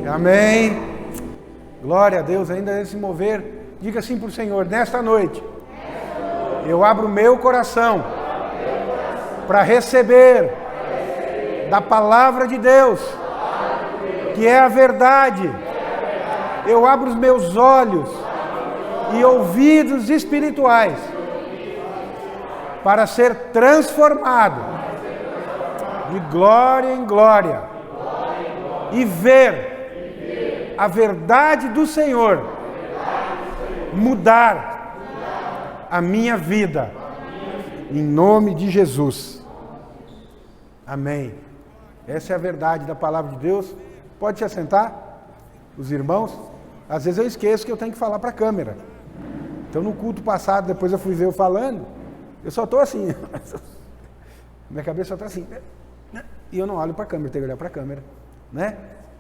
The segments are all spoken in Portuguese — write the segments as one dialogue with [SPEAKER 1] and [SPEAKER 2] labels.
[SPEAKER 1] Amém. Glória a Deus, ainda nesse mover, diga assim para o Senhor: nesta noite, eu abro o meu coração para receber da palavra de Deus, que é a verdade. Eu abro os meus olhos e ouvidos espirituais para ser transformado de glória em glória e ver a verdade do Senhor mudar a minha vida, em nome de Jesus. Amém. Essa é a verdade da palavra de Deus. Pode se assentar, os irmãos. Às vezes eu esqueço que eu tenho que falar para a câmera. Então no culto passado, depois eu fui ver eu falando, eu só estou assim, minha cabeça só está assim, e eu não olho para a câmera, tenho que olhar para a câmera, né?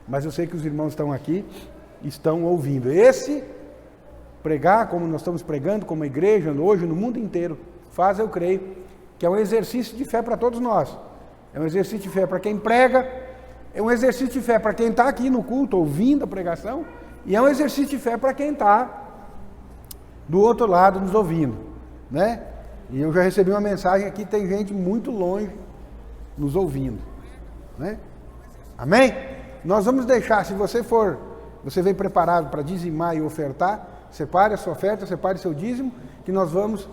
[SPEAKER 1] Mas eu sei que os irmãos estão aqui, estão ouvindo. Esse pregar, como nós estamos pregando, como igreja, hoje, no mundo inteiro, faz, eu creio, que é um exercício de fé para todos nós. É um exercício de fé para quem prega, é um exercício de fé para quem está aqui no culto, ouvindo a pregação, e é um exercício de fé para quem está do outro lado nos ouvindo, né? E eu já recebi uma mensagem aqui, tem gente muito longe nos ouvindo, né? Amém? Nós vamos deixar, se você vem preparado para dizimar e ofertar, separe a sua oferta, separe seu dízimo, que nós vamos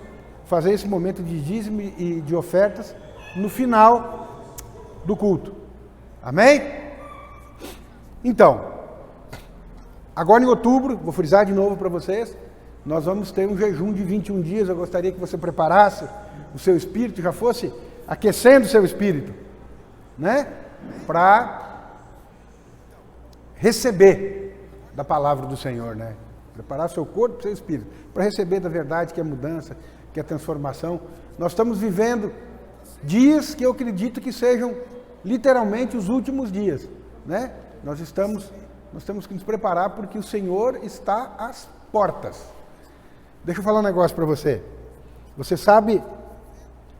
[SPEAKER 1] fazer esse momento de dízimo e de ofertas no final do culto. Amém? Então, agora em outubro, vou frisar de novo para vocês, nós vamos ter um jejum de 21 dias. Eu gostaria que você preparasse o seu espírito, já fosse aquecendo o seu espírito, né? Para receber da palavra do Senhor, né? Preparar seu corpo e seu espírito para receber da verdade, que é mudança, que é transformação. Nós estamos vivendo dias que eu acredito que sejam literalmente os últimos dias, né? Nós temos que nos preparar porque o Senhor está às portas. Deixa eu falar um negócio para você. Você sabe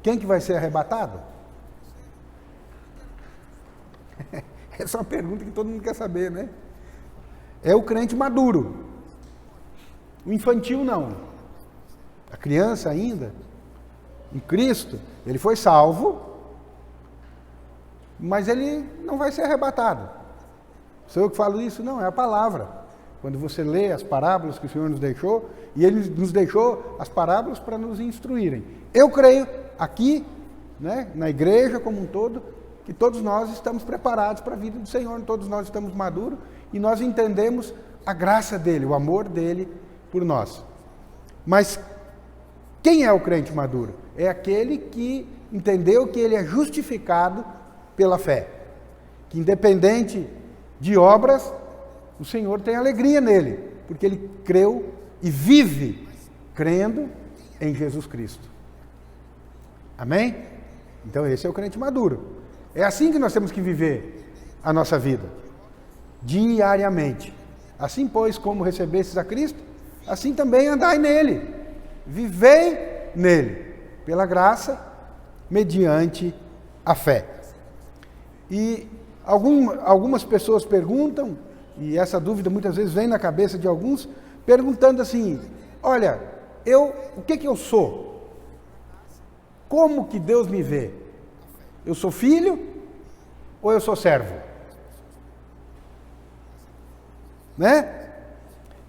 [SPEAKER 1] quem que vai ser arrebatado? Essa é uma pergunta que todo mundo quer saber, né? É o crente maduro. O infantil não. A criança ainda, em Cristo, ele foi salvo, mas ele não vai ser arrebatado. Sou eu que falo isso? Não, é a palavra. Quando você lê as parábolas que o Senhor nos deixou, e Ele nos deixou as parábolas para nos instruírem. Eu creio aqui, né, na igreja como um todo, que todos nós estamos preparados para a vida do Senhor, todos nós estamos maduros e nós entendemos a graça dEle, o amor dEle por nós. Mas quem é o crente maduro? É aquele que entendeu que ele é justificado pela fé, que independente de obras, o Senhor tem alegria nele, porque ele creu e vive crendo em Jesus Cristo. Amém? Então esse é o crente maduro. É assim que nós temos que viver a nossa vida, diariamente. Assim, pois, como recebestes a Cristo, assim também andai nele, vivei nele, pela graça, mediante a fé. E algumas pessoas perguntam, e essa dúvida muitas vezes vem na cabeça de alguns, perguntando assim: olha, o que eu sou? Como que Deus me vê? Eu sou filho ou eu sou servo? Né?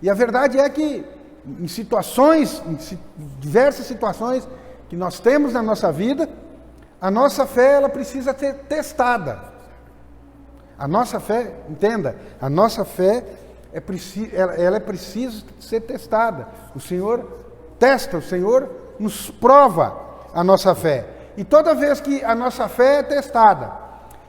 [SPEAKER 1] E a verdade é que em diversas situações que nós temos na nossa vida, a nossa fé ela precisa ser testada. A nossa fé, entenda, a nossa fé ela é preciso ser testada. O Senhor testa, o Senhor nos prova a nossa fé. E toda vez que a nossa fé é testada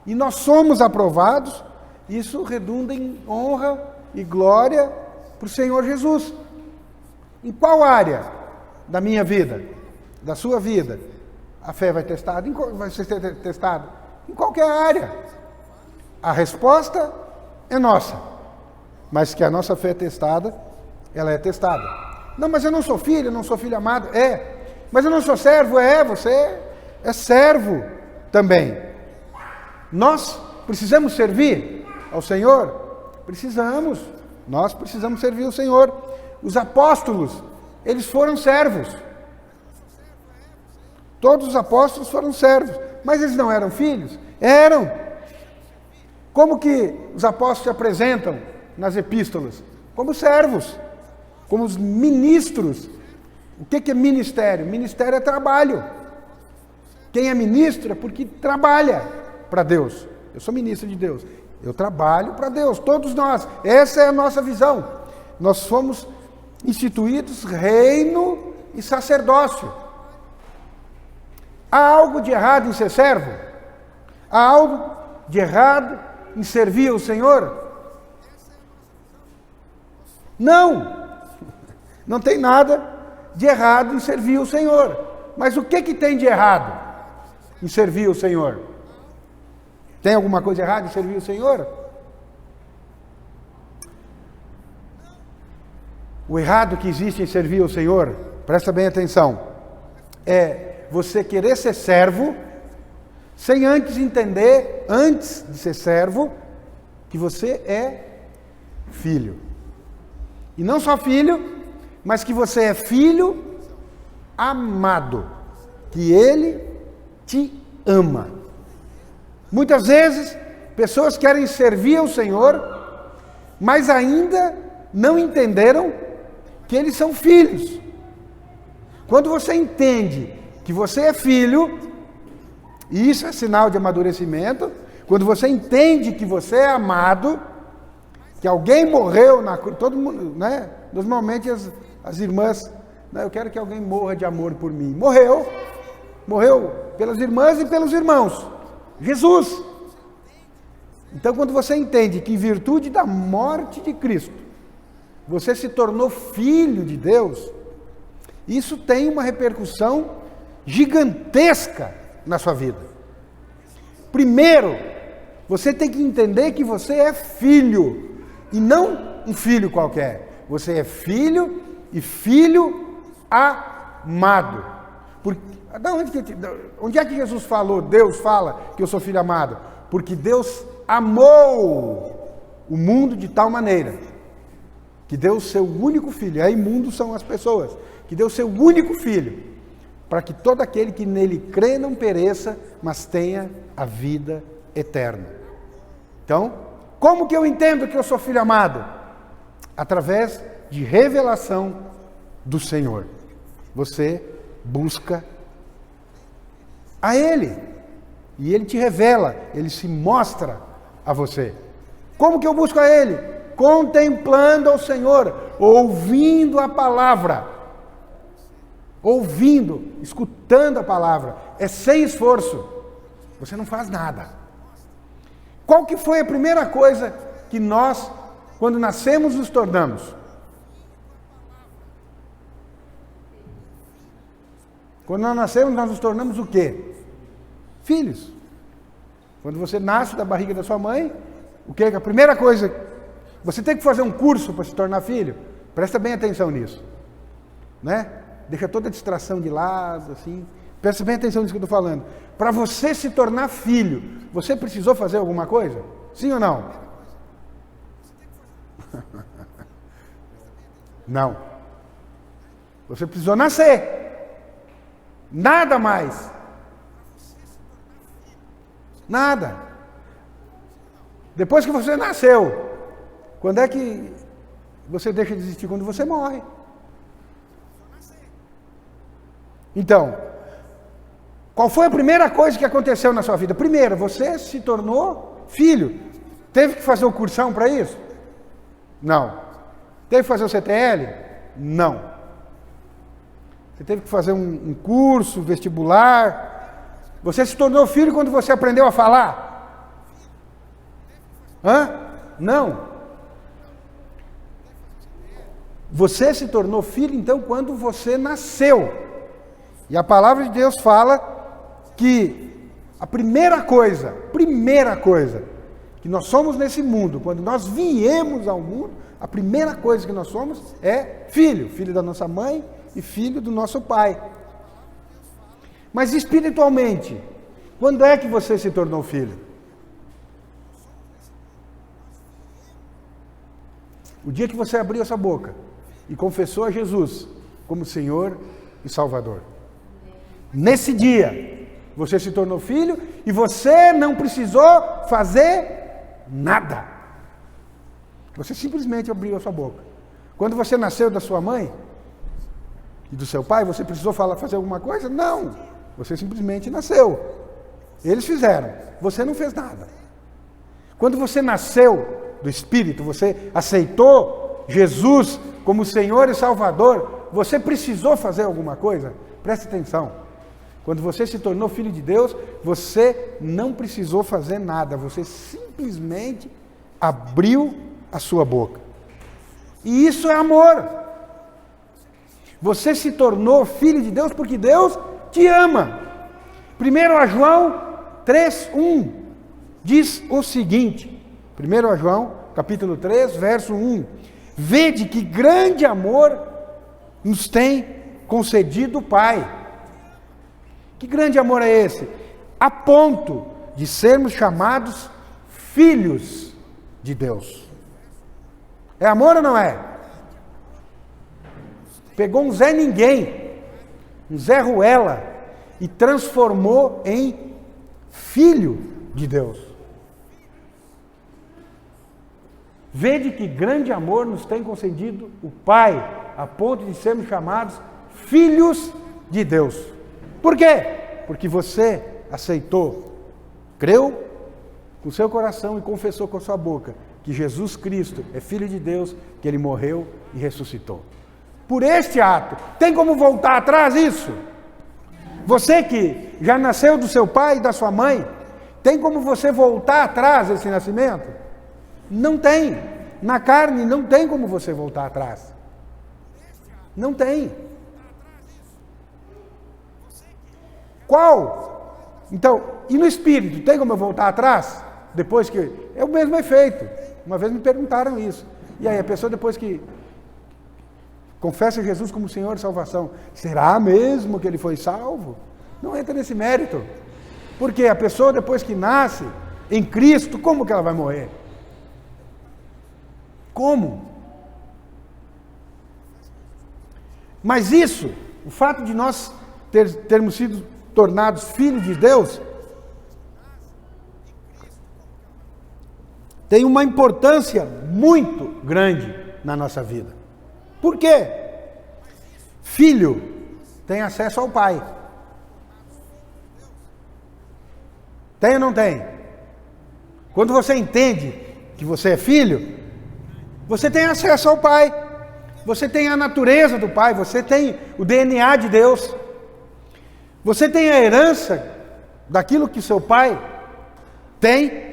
[SPEAKER 1] e nós somos aprovados, isso redunda em honra e glória para o Senhor Jesus. Em qual área da minha vida, da sua vida, a fé vai ser testada? Em qualquer área. A resposta é nossa, mas que a nossa fé é testada, ela é testada. Não, mas eu não sou filho amado. Mas eu não sou servo. Você é servo também. Nós precisamos servir ao Senhor, Precisamos. Nós precisamos servir o Senhor. Os apóstolos, eles foram servos. Todos os apóstolos foram servos. Mas eles não eram filhos? Eram. Como que os apóstolos se apresentam nas epístolas? Como servos. Como os ministros. O que é ministério? Ministério é trabalho. Quem é ministro é porque trabalha para Deus. Eu sou ministro de Deus. Eu trabalho para Deus, todos nós. Essa é a nossa visão. Nós fomos instituídos reino e sacerdócio. Há algo de errado em ser servo? Há algo de errado em servir o Senhor? Não. Não tem nada de errado em servir o Senhor. Mas o que tem de errado em servir o Senhor? Tem alguma coisa errada em servir o Senhor? O errado que existe em servir o Senhor, presta bem atenção, é você querer ser servo, sem antes entender, antes de ser servo, que você é filho. E não só filho, mas que você é filho amado, que Ele te ama. Muitas vezes, pessoas querem servir ao Senhor, mas ainda não entenderam que eles são filhos. Quando você entende que você é filho, e isso é sinal de amadurecimento, quando você entende que você é amado, que alguém morreu na cruz, todo mundo, né? Normalmente as irmãs, né? Eu quero que alguém morra de amor por mim. Morreu pelas irmãs e pelos irmãos. Jesus. Então, quando você entende que em virtude da morte de Cristo, você se tornou filho de Deus, isso tem uma repercussão gigantesca na sua vida. Primeiro, você tem que entender que você é filho, e não um filho qualquer. Você é filho e filho amado. Onde é que Jesus falou, Deus fala que eu sou filho amado? Porque Deus amou o mundo de tal maneira que deu o seu único filho. Aí mundo são as pessoas. Que deu o seu único filho para que todo aquele que nele crê não pereça, mas tenha a vida eterna. Então, como que eu entendo que eu sou filho amado? Através de revelação do Senhor. Você busca a Ele, e Ele te revela, Ele se mostra a você. Como que eu busco a Ele? Contemplando ao Senhor, ouvindo a palavra, escutando a palavra, é sem esforço, você não faz nada. Qual que foi a primeira coisa que nós, quando nascemos, nos tornamos? Quando nós nascemos, nós nos tornamos o quê? Filhos. Quando você nasce da barriga da sua mãe, o que é a primeira coisa? Você tem que fazer um curso para se tornar filho? Presta bem atenção nisso. Né? Deixa toda a distração de lado, assim. Presta bem atenção nisso que eu estou falando. Para você se tornar filho, você precisou fazer alguma coisa? Sim ou não? Não. Você precisou nascer. Nada mais. Nada. Depois que você nasceu, quando é que você deixa de existir? Quando você morre. Então, qual foi a primeira coisa que aconteceu na sua vida? Primeiro, você se tornou filho. Teve que fazer o cursão para isso? Não. Teve que fazer o CTL? Não. Você teve que fazer um curso, vestibular. Você se tornou filho quando você aprendeu a falar? Não. Você se tornou filho, então, quando você nasceu. E a palavra de Deus fala que a primeira coisa que nós somos nesse mundo, quando nós viemos ao mundo, a primeira coisa que nós somos é filho da nossa mãe e filho do nosso pai. Mas espiritualmente, quando é que você se tornou filho? O dia que você abriu essa boca e confessou a Jesus como Senhor e Salvador. Nesse dia, você se tornou filho e você não precisou fazer nada. Você simplesmente abriu a sua boca. Quando você nasceu da sua mãe e do seu pai, você precisou fazer alguma coisa? Não. Você simplesmente nasceu. Eles fizeram. Você não fez nada. Quando você nasceu do Espírito, você aceitou Jesus como Senhor e Salvador, você precisou fazer alguma coisa? Preste atenção. Quando você se tornou filho de Deus, você não precisou fazer nada. Você simplesmente abriu a sua boca. E isso é amor. Você se tornou filho de Deus porque Deus te ama. 1 João 3:1 diz o seguinte, 1 João, capítulo 3, verso 1, vede que grande amor nos tem concedido o Pai. Que grande amor é esse? A ponto de sermos chamados filhos de Deus. É amor ou não é? Pegou um Zé Ninguém, um Zé Ruela, e transformou em filho de Deus. Vede que grande amor nos tem concedido o Pai, a ponto de sermos chamados filhos de Deus. Por quê? Porque você aceitou, creu com o seu coração e confessou com a sua boca que Jesus Cristo é Filho de Deus, que Ele morreu e ressuscitou. Por este ato, tem como voltar atrás isso? Você que já nasceu do seu pai e da sua mãe, tem como você voltar atrás esse nascimento? Não tem. Na carne não tem como você voltar atrás. Não tem. Qual? Então, e no espírito, tem como eu voltar atrás? Depois que... É o mesmo efeito. Uma vez me perguntaram isso. E aí, a pessoa depois que confessa Jesus como Senhor e salvação, será mesmo que ele foi salvo? Não entra nesse mérito. Porque a pessoa depois que nasce em Cristo, como que ela vai morrer? Como? Mas isso, o fato de nós termos sido tornados filhos de Deus, tem uma importância muito grande na nossa vida. Por quê? Filho tem acesso ao pai. Tem ou não tem? Quando você entende que você é filho, você tem acesso ao pai. Você tem a natureza do pai, você tem o DNA de Deus. Você tem a herança daquilo que seu pai tem.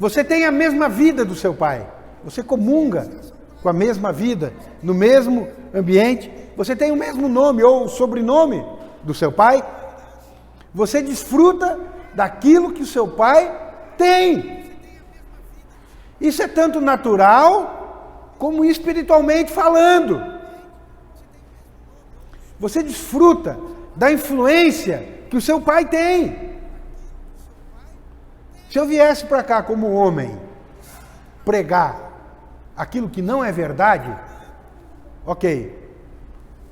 [SPEAKER 1] Você tem a mesma vida do seu pai. Você comunga com a mesma vida, no mesmo ambiente. Você tem o mesmo nome ou o sobrenome do seu pai. Você desfruta daquilo que o seu pai tem. Isso é tanto natural como espiritualmente falando. Você desfruta da influência que o seu pai tem. Se eu viesse para cá como homem pregar aquilo que não é verdade, ok.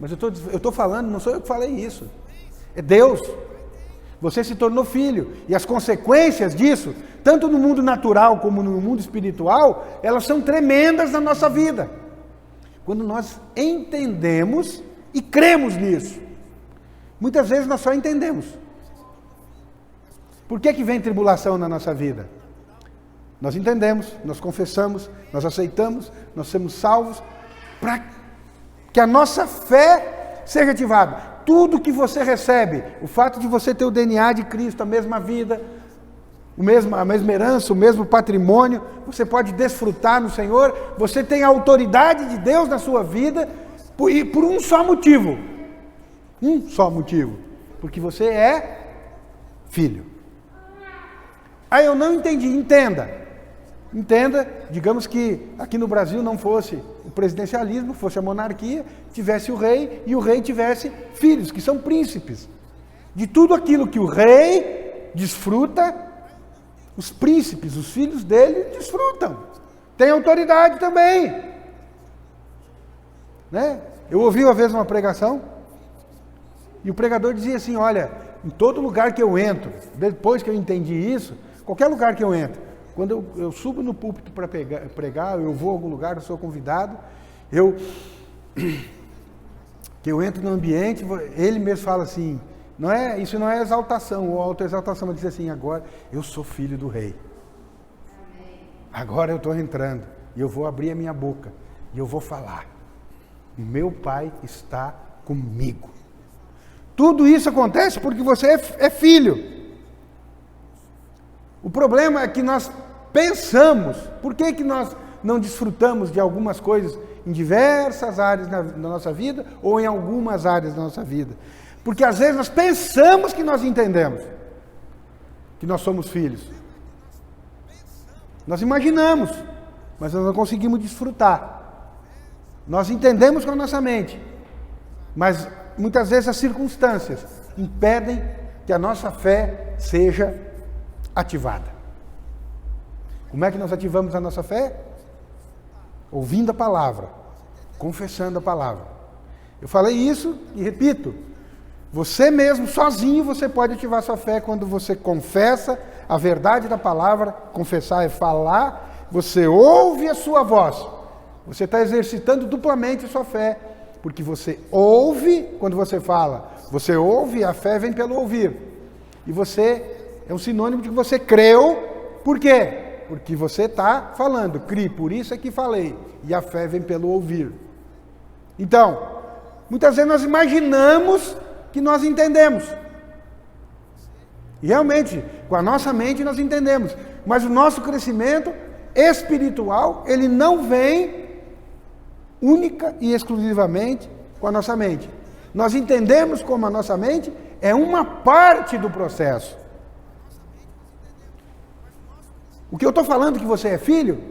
[SPEAKER 1] Mas eu estou falando, não sou eu que falei isso. É Deus. Você se tornou filho. E as consequências disso, tanto no mundo natural como no mundo espiritual, elas são tremendas na nossa vida. Quando nós entendemos e cremos nisso. Muitas vezes nós só entendemos. Por que vem tribulação na nossa vida? Nós entendemos, nós confessamos, nós aceitamos, nós somos salvos, para que a nossa fé seja ativada. Tudo que você recebe, o fato de você ter o DNA de Cristo, a mesma vida, a mesma herança, o mesmo patrimônio, você pode desfrutar no Senhor, você tem a autoridade de Deus na sua vida, por um só motivo. Um só motivo. Porque você é filho. Ah, eu não entendi. Entenda, digamos que aqui no Brasil não fosse o presidencialismo, fosse a monarquia, tivesse o rei e o rei tivesse filhos, que são príncipes. De tudo aquilo que o rei desfruta, os príncipes, os filhos dele desfrutam. Tem autoridade também. né? Eu ouvi uma vez uma pregação, e o pregador dizia assim, olha, em todo lugar que eu entro, depois que eu entendi isso, qualquer lugar que eu entro, quando eu subo no púlpito para pregar, eu vou a algum lugar, eu sou convidado, que eu entro no ambiente, ele mesmo fala assim, isso não é exaltação ou autoexaltação, mas diz assim, agora eu sou filho do rei. Agora eu estou entrando e eu vou abrir a minha boca e eu vou falar. Meu Pai está comigo. Tudo isso acontece porque você é filho. O problema é que nós pensamos, por que nós não desfrutamos de algumas coisas em diversas áreas da nossa vida ou em algumas áreas da nossa vida? Porque às vezes nós pensamos que nós entendemos que nós somos filhos. Nós imaginamos, mas nós não conseguimos desfrutar. Nós entendemos com a nossa mente, mas muitas vezes as circunstâncias impedem que a nossa fé seja ativada. Como é que nós ativamos a nossa fé? Ouvindo a palavra, confessando a palavra. Eu falei isso e repito, você mesmo, sozinho, você pode ativar sua fé quando você confessa a verdade da palavra. Confessar é falar, você ouve a sua voz. Você está exercitando duplamente a sua fé, porque você ouve quando você fala. Você ouve, a fé vem pelo ouvir. E você é um sinônimo de que você creu, por quê? Porque você está falando, crie, por isso é que falei. E a fé vem pelo ouvir. Então, muitas vezes nós imaginamos que nós entendemos. E realmente, com a nossa mente nós entendemos. Mas o nosso crescimento espiritual, ele não vem única e exclusivamente com a nossa mente. Nós entendemos como a nossa mente é uma parte do processo. O que eu estou falando que você é filho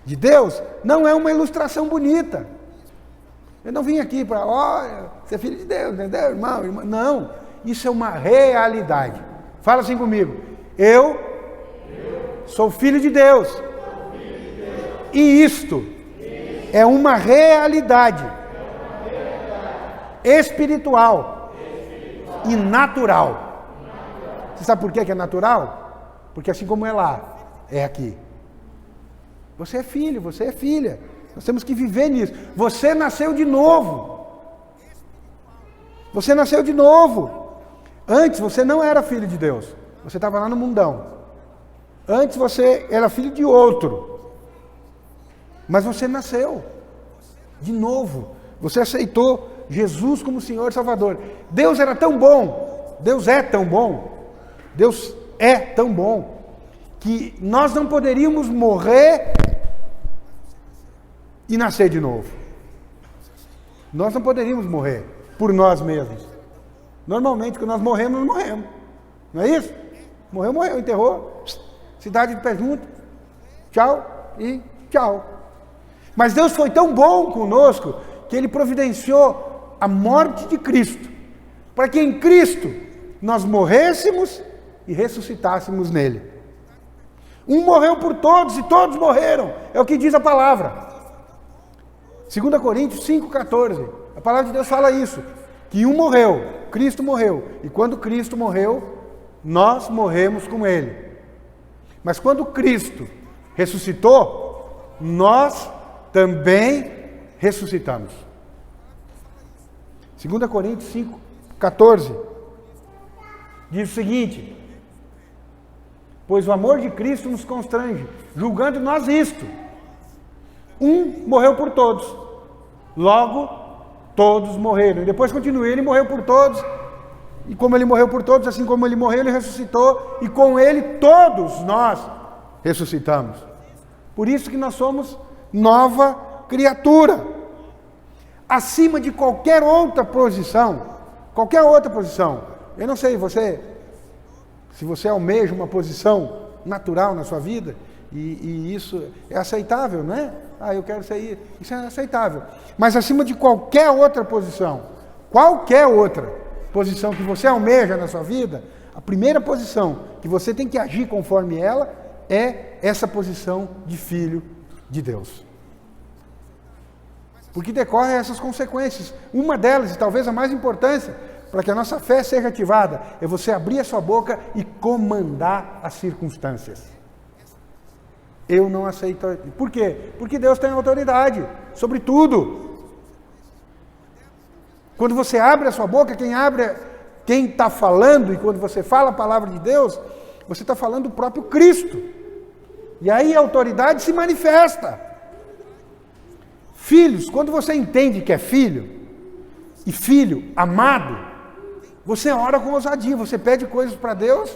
[SPEAKER 1] de Deus, não é uma ilustração bonita. Eu não vim aqui para, olha, você é filho de Deus, entendeu, irmão, irmã? Não, isso é uma realidade. Fala assim comigo, eu sou filho de Deus. E isto é uma realidade espiritual e natural. Você sabe por que é natural? Porque assim como é lá, é aqui. Você é filho, você é filha. Nós temos que viver nisso. Você nasceu de novo. Você nasceu de novo. Antes você não era filho de Deus. Você estava lá no mundão. Antes você era filho de outro. Mas você nasceu de novo. Você aceitou Jesus como Senhor e Salvador. Deus era tão bom. Deus é tão bom. Deus é tão bom que nós não poderíamos morrer e nascer de novo. Nós não poderíamos morrer por nós mesmos. Normalmente, quando nós morremos, nós morremos. Não é isso? Morreu, morreu, enterrou. Cidade de pé junto. Tchau e tchau. Mas Deus foi tão bom conosco que Ele providenciou a morte de Cristo, para que em Cristo nós morrêssemos e ressuscitássemos nele. Um morreu por todos e todos morreram. É o que diz a palavra. 2 Coríntios 5,14. A palavra de Deus fala isso. Que um morreu, Cristo morreu. E quando Cristo morreu, nós morremos com Ele. Mas quando Cristo ressuscitou, nós também ressuscitamos. 2 Coríntios 5,14. Diz o seguinte: pois o amor de Cristo nos constrange, julgando nós isto. Um morreu por todos, logo todos morreram. E depois continua, ele morreu por todos, e como ele morreu por todos, assim como ele morreu, ele ressuscitou, e com ele todos nós ressuscitamos. Por isso que nós somos nova criatura. Acima de qualquer outra posição, eu não sei, se você almeja uma posição natural na sua vida, e isso é aceitável, né? Eu quero sair, isso é aceitável. Mas acima de qualquer outra posição que você almeja na sua vida, a primeira posição que você tem que agir conforme ela é essa posição de filho de Deus. Porque decorrem essas consequências. Uma delas, e talvez a mais importante, para que a nossa fé seja ativada, é você abrir a sua boca e comandar as circunstâncias. Eu não aceito. Por quê? Porque Deus tem autoridade sobre tudo. Quando você abre a sua boca, quem está falando, e quando você fala a palavra de Deus, você está falando do próprio Cristo. E aí a autoridade se manifesta. Filhos, quando você entende que é filho, e filho amado, você ora com ousadia, você pede coisas para Deus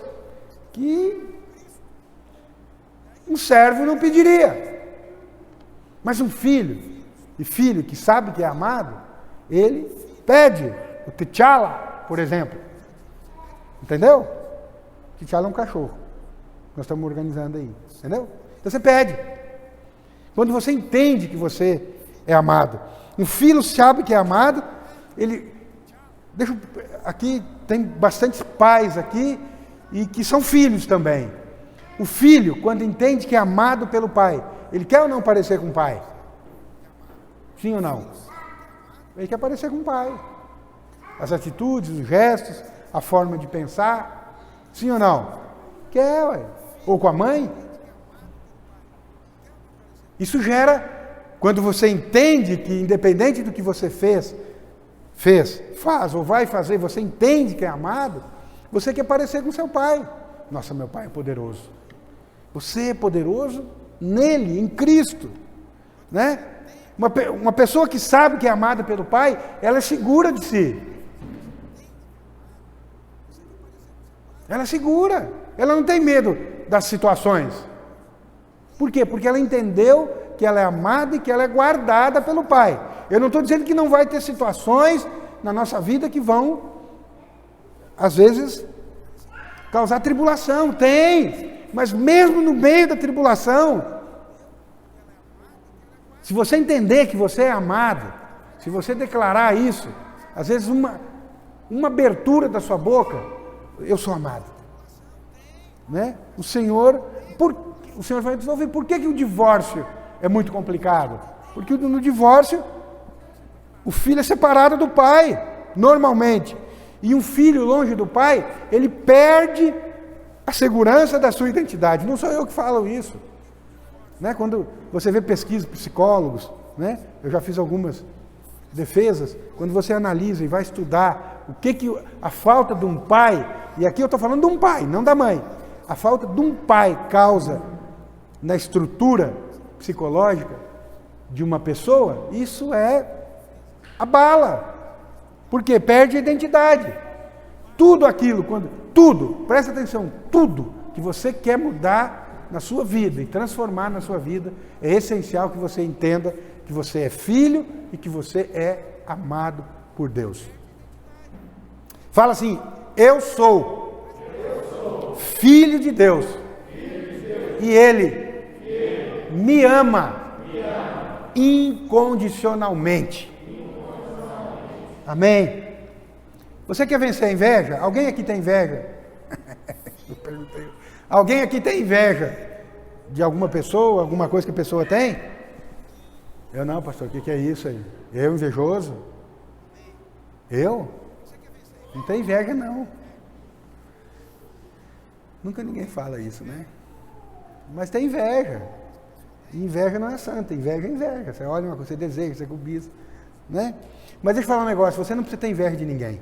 [SPEAKER 1] que um servo não pediria. Mas um filho, e filho que sabe que é amado, ele pede. O T'Challa, por exemplo. Entendeu? T'Challa é um cachorro. Nós estamos organizando aí. Entendeu? Então você pede. Quando você entende que você é amado. Um filho sabe que é amado, aqui tem bastantes pais aqui, e que são filhos também. O filho, quando entende que é amado pelo pai, ele quer ou não parecer com o pai? Sim ou não? Ele quer parecer com o pai. As atitudes, os gestos, a forma de pensar. Sim ou não? Quer, ué. Ou com a mãe. Isso gera, quando você entende que independente do que você faz ou vai fazer, você entende que é amado, você quer parecer com seu pai. Nossa, meu pai é poderoso. Você é poderoso nele, em Cristo. Né? Uma pessoa que sabe que é amada pelo pai, ela é segura de si. Ela é segura. Ela não tem medo das situações. Por quê? Porque ela entendeu que ela é amada e que ela é guardada pelo pai. Eu não estou dizendo que não vai ter situações na nossa vida que vão, às vezes, causar tribulação. Tem. Mas mesmo no meio da tribulação, se você entender que você é amado, se você declarar isso, às vezes uma abertura da sua boca, eu sou amado. Né? O Senhor vai resolver. Por que o divórcio é muito complicado? Porque no divórcio, o filho é separado do pai, normalmente. E um filho longe do pai, ele perde a segurança da sua identidade. Não sou eu que falo isso. Né? Quando você vê pesquisas, psicólogos, né? Eu já fiz algumas defesas, quando você analisa e vai estudar o que a falta de um pai, e aqui eu estou falando de um pai, não da mãe, a falta de um pai causa na estrutura psicológica de uma pessoa, isso abala. Por quê? Perde a identidade. Presta atenção, tudo que você quer mudar na sua vida e transformar na sua vida, é essencial que você entenda que você é filho e que você é amado por Deus. Fala assim: eu sou filho de Deus, e Ele me ama incondicionalmente. Amém? Você quer vencer a inveja? Alguém aqui tem inveja? Eu perguntei. Alguém aqui tem inveja de alguma pessoa, alguma coisa que a pessoa tem? Eu não, pastor, o que é isso aí? Eu invejoso? Eu? Não tem inveja, não. Nunca ninguém fala isso, né? Mas tem inveja. E inveja não é santa, inveja é inveja. Você olha uma coisa, você deseja, você cobiça, né? Mas deixa eu falar um negócio, você não precisa ter inveja de ninguém.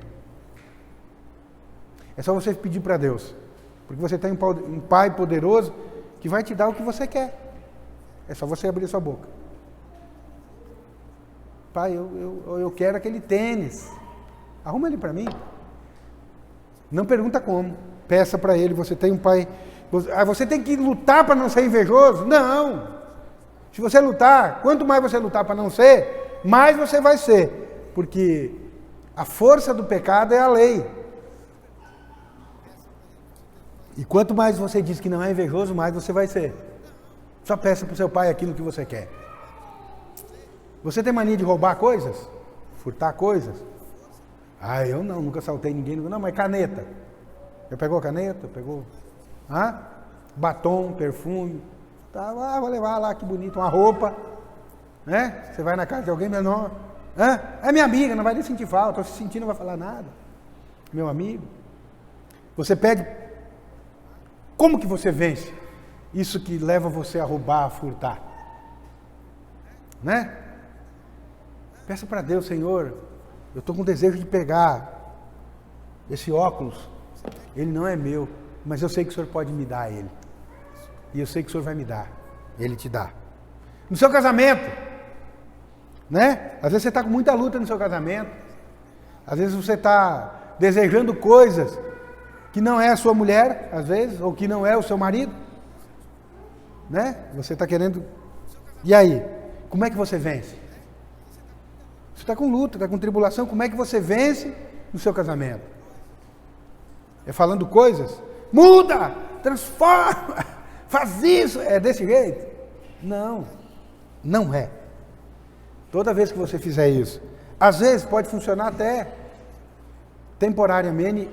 [SPEAKER 1] É só você pedir para Deus. Porque você tem um pai poderoso que vai te dar o que você quer. É só você abrir sua boca. Pai, eu quero aquele tênis. Arruma ele para mim. Não pergunta como. Peça para ele, você tem um pai. Você tem que lutar para não ser invejoso? Não. Se você lutar, quanto mais você lutar para não ser, mais você vai ser. Porque a força do pecado é a lei. E quanto mais você diz que não é invejoso, mais você vai ser. Só peça para o seu pai aquilo que você quer. Você tem mania de roubar coisas? Furtar coisas? Eu não, nunca assaltei ninguém. Não, mas caneta. Já pegou caneta? Pegou? Batom, perfume. Vou levar lá, que bonito, uma roupa. né? Você vai na casa de alguém, meu nome, é minha amiga, não vai nem sentir falta, se sentir não vai falar nada. Meu amigo. Você pede, como que você vence isso que leva você a roubar, a furtar? Né? Peça para Deus, Senhor, eu estou com desejo de pegar esse óculos, ele não é meu, mas eu sei que o Senhor pode me dar ele. E eu sei que o Senhor vai me dar, ele te dá. No seu casamento, né? Às vezes você está com muita luta no seu casamento, às vezes você está desejando coisas que não é a sua mulher, às vezes, ou que não é o seu marido, né? Você está querendo, e aí? Como é que você vence? Você está com luta, está com tribulação, como é que você vence no seu casamento? É falando coisas? Muda! Transforma! Faz isso! É desse jeito? Não, não é. Toda vez que você fizer isso, às vezes pode funcionar até temporariamente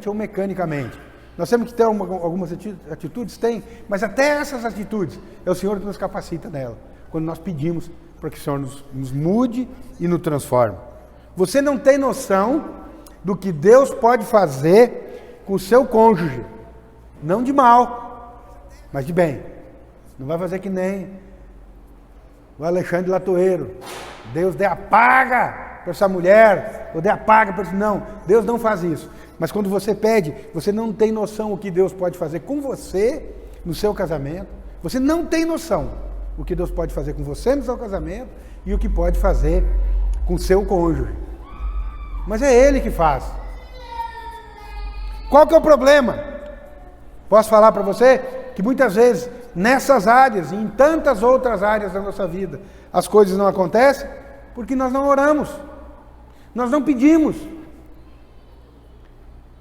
[SPEAKER 1] ou mecanicamente. Nós temos que ter algumas atitudes? Tem, mas até essas atitudes é o Senhor que nos capacita nela, quando nós pedimos para que o Senhor nos mude e nos transforme. Você não tem noção do que Deus pode fazer com o seu cônjuge, não de mal, mas de bem. Não vai fazer que nem o Alexandre Latoeiro. Deus dê a paga para essa mulher, ou dê a paga para esse... Não, Deus não faz isso. Mas quando você pede, você não tem noção o que Deus pode fazer com você no seu casamento. Você não tem noção o que Deus pode fazer com você no seu casamento e o que pode fazer com o seu cônjuge. Mas é Ele que faz. Qual que é o problema? Posso falar para você que muitas vezes nessas áreas e em tantas outras áreas da nossa vida as coisas não acontecem porque nós não oramos, nós não pedimos.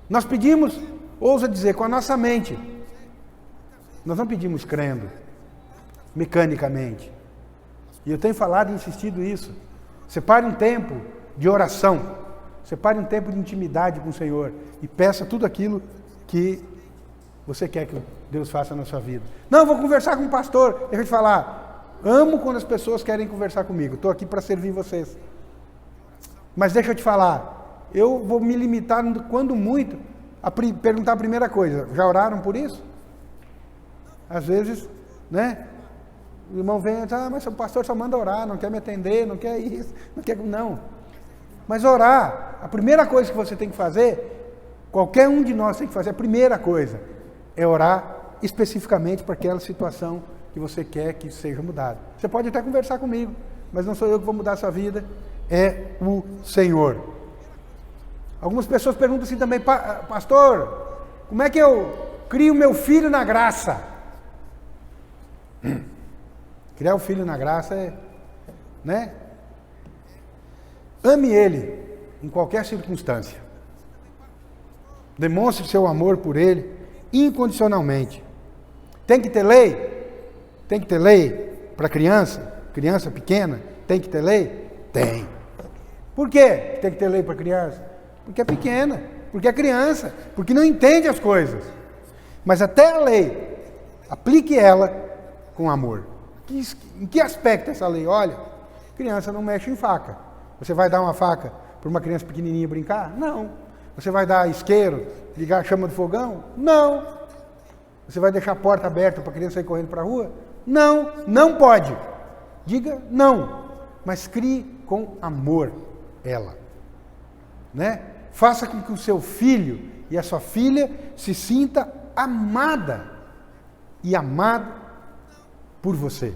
[SPEAKER 1] Nós pedimos, ousa dizer, com a nossa mente. Nós não pedimos crendo, mecanicamente. E eu tenho falado e insistido isso. Separe um tempo de oração, separe um tempo de intimidade com o Senhor e peça tudo aquilo que você quer que Deus faça na sua vida. Não, eu vou conversar com o pastor. Deixa eu te falar, amo quando as pessoas querem conversar comigo. Estou aqui para servir vocês. Mas deixa eu te falar, eu vou me limitar, quando muito, a perguntar a primeira coisa. Já oraram por isso? Às vezes, né? O irmão vem e diz, mas o pastor só manda orar, não quer me atender, não quer isso, não quer... Não. Mas orar, a primeira coisa que você tem que fazer, qualquer um de nós tem que fazer, a primeira coisa, é orar especificamente para aquela situação que você quer que seja mudada. Você pode até conversar comigo, mas não sou eu que vou mudar a sua vida, é o Senhor. Algumas pessoas perguntam assim também, pastor, como é que eu crio meu filho na graça? Criar o filho na graça é, né? Ame ele em qualquer circunstância. Demonstre seu amor por ele incondicionalmente. Tem que ter lei? Tem que ter lei para criança? Criança pequena? Tem que ter lei? Tem. Por quê tem que ter lei para criança? Porque é pequena, porque é criança, porque não entende as coisas. Mas até a lei, aplique ela com amor. Em que aspecto essa lei? Olha, criança não mexe em faca. Você vai dar uma faca para uma criança pequenininha brincar? Não. Você vai dar isqueiro, ligar a chama do fogão? Não. Você vai deixar a porta aberta para a criança ir correndo para a rua? Não, não pode. Diga não, mas crie com amor ela, né? Faça com que o seu filho e a sua filha se sinta amada e amado por você,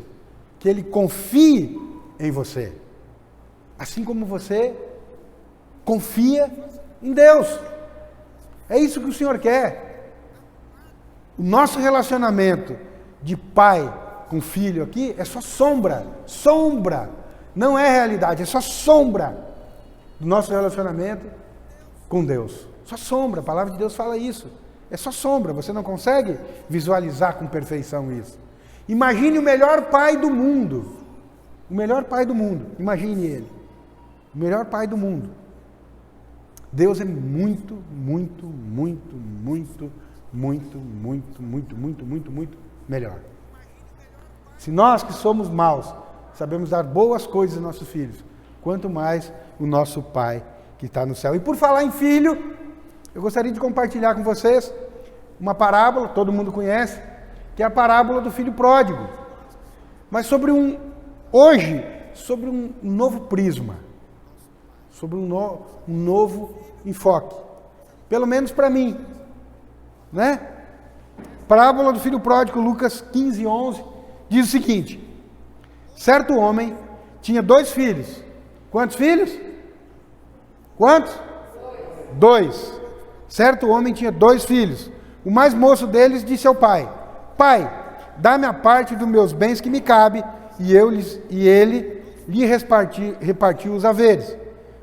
[SPEAKER 1] que ele confie em você, assim como você confia em Deus. É isso que o Senhor quer. O nosso relacionamento de pai com filho aqui é só sombra, não é realidade, é só sombra do nosso relacionamento com Deus. Só sombra, a palavra de Deus fala isso. É só sombra, você não consegue visualizar com perfeição isso. Imagine o melhor pai do mundo. O melhor pai do mundo, imagine ele. O melhor pai do mundo. Deus é muito melhor. Se nós que somos maus, sabemos dar boas coisas aos nossos filhos, quanto mais o nosso Pai que está no céu. E por falar em filho, eu gostaria de compartilhar com vocês uma parábola, todo mundo conhece, que é a parábola do filho pródigo. Mas sobre um novo prisma, sobre um novo enfoque. Pelo menos para mim, né? Parábola do filho pródigo, Lucas 15, 11, diz o seguinte: certo homem tinha 2 filhos. Quantos filhos? Quantos? 2. Certo homem tinha 2 filhos. O mais moço deles disse ao pai: Pai, dá-me a parte dos meus bens que me cabe. E ele lhe repartiu os haveres.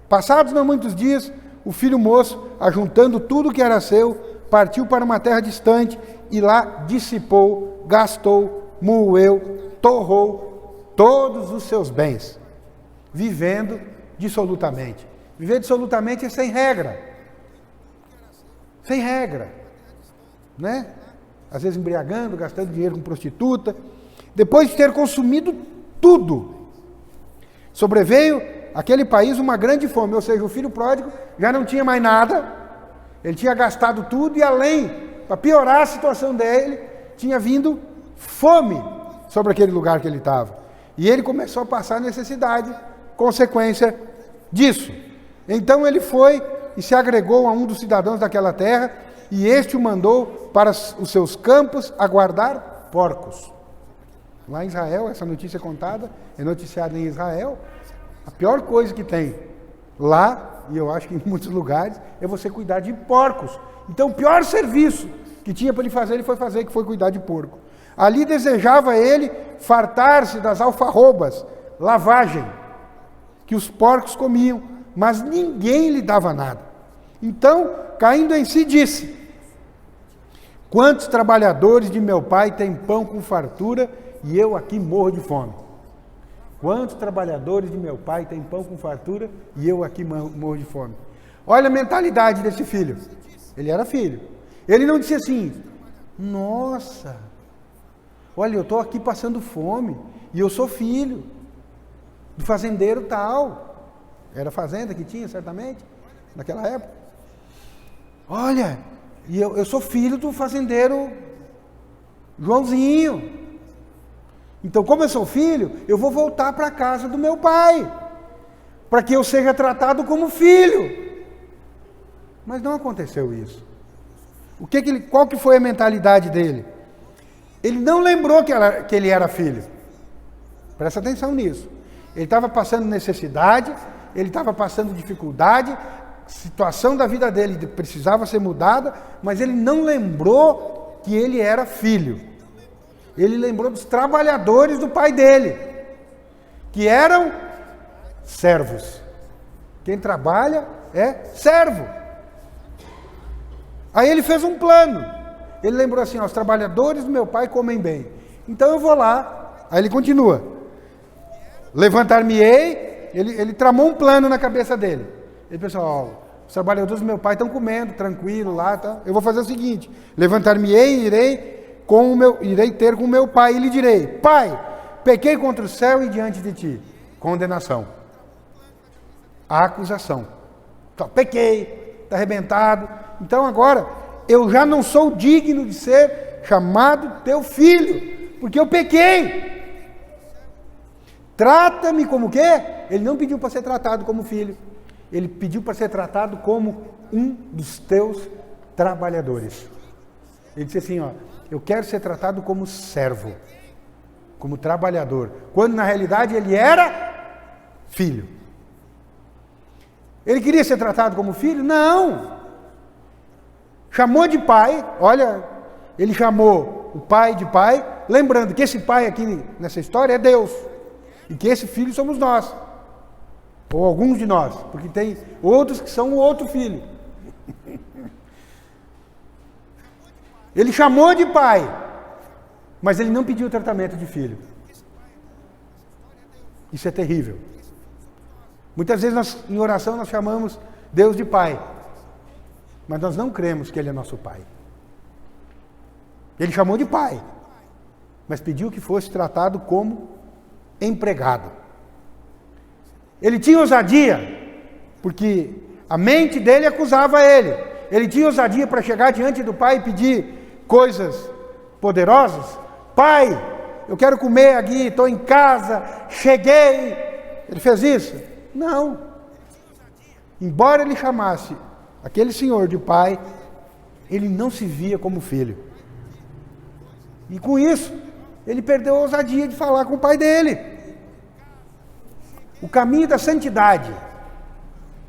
[SPEAKER 1] Passados não muitos dias, o filho moço, ajuntando tudo que era seu, partiu para uma terra distante e lá dissipou, gastou, moeu, torrou todos os seus bens, vivendo dissolutamente. Viver dissolutamente é sem regra. Sem regra. Né? Às vezes embriagando, gastando dinheiro com prostituta. Depois de ter consumido tudo, sobreveio àquele país uma grande fome, ou seja, o filho pródigo já não tinha mais nada, ele tinha gastado tudo e além, para piorar a situação dele, tinha vindo fome sobre aquele lugar que ele estava. E ele começou a passar necessidade, consequência disso. Então ele foi e se agregou a um dos cidadãos daquela terra, e este o mandou para os seus campos a guardar porcos. Lá em Israel, essa notícia é contada, é noticiada em Israel. A pior coisa que tem lá, e eu acho que em muitos lugares, é você cuidar de porcos. Então o pior serviço que tinha para ele foi fazer, que foi cuidar de porco. Ali desejava ele fartar-se das alfarrobas, lavagem, que os porcos comiam, mas ninguém lhe dava nada. Então, caindo em si, disse: quantos trabalhadores de meu pai têm pão com fartura e eu aqui morro de fome? Quantos trabalhadores de meu pai têm pão com fartura e eu aqui morro de fome? Olha a mentalidade desse filho. Ele era filho. Ele não disse assim: nossa, olha, eu estou aqui passando fome e eu sou filho do fazendeiro tal. Era fazenda que tinha, certamente, naquela época. Olha, e eu sou filho do fazendeiro Joãozinho. Então, como eu sou filho, eu vou voltar para a casa do meu pai, para que eu seja tratado como filho. Mas não aconteceu isso. Qual que foi a mentalidade dele? Ele não lembrou que ele era filho. Presta atenção nisso. Ele estava passando necessidade, ele estava passando dificuldade, a situação da vida dele precisava ser mudada, mas ele não lembrou que ele era filho. Ele lembrou dos trabalhadores do pai dele, que eram servos. Quem trabalha é servo. Aí ele fez um plano. Ele lembrou assim: ó, os trabalhadores do meu pai comem bem, então eu vou lá. Aí ele continua: levantar-me-ei. Ele tramou um plano na cabeça dele. Ele pensou: ó, os trabalhadores do meu pai estão comendo, tranquilo lá, tá? Eu vou fazer o seguinte: levantar-me-ei e irei ter com o meu pai e lhe direi: Pai, pequei contra o céu e diante de ti. Condenação. A acusação. Então, pequei, está arrebentado. Então agora eu já não sou digno de ser chamado teu filho, porque eu pequei. Trata-me como o quê? Ele não pediu para ser tratado como filho. Ele pediu para ser tratado como um dos teus trabalhadores. Ele disse assim: ó, eu quero ser tratado como servo, como trabalhador, quando na realidade ele era filho. Ele queria ser tratado como filho? Não. Chamou de pai, olha, ele chamou o pai de pai, lembrando que esse pai aqui nessa história é Deus, e que esse filho somos nós, ou alguns de nós, porque tem outros que são o outro filho. Ele chamou de pai, mas ele não pediu tratamento de filho. Isso é terrível. Muitas vezes em oração nós chamamos Deus de pai, mas nós não cremos que ele é nosso pai. Ele chamou de pai, mas pediu que fosse tratado como empregado. Ele tinha ousadia, porque a mente dele acusava ele. Ele tinha ousadia para chegar diante do pai e pedir coisas poderosas. Pai, eu quero comer aqui, estou em casa, cheguei. Ele fez isso? Não. Embora ele chamasse aquele senhor de pai, ele não se via como filho. E com isso, ele perdeu a ousadia de falar com o pai dele. O caminho da santidade.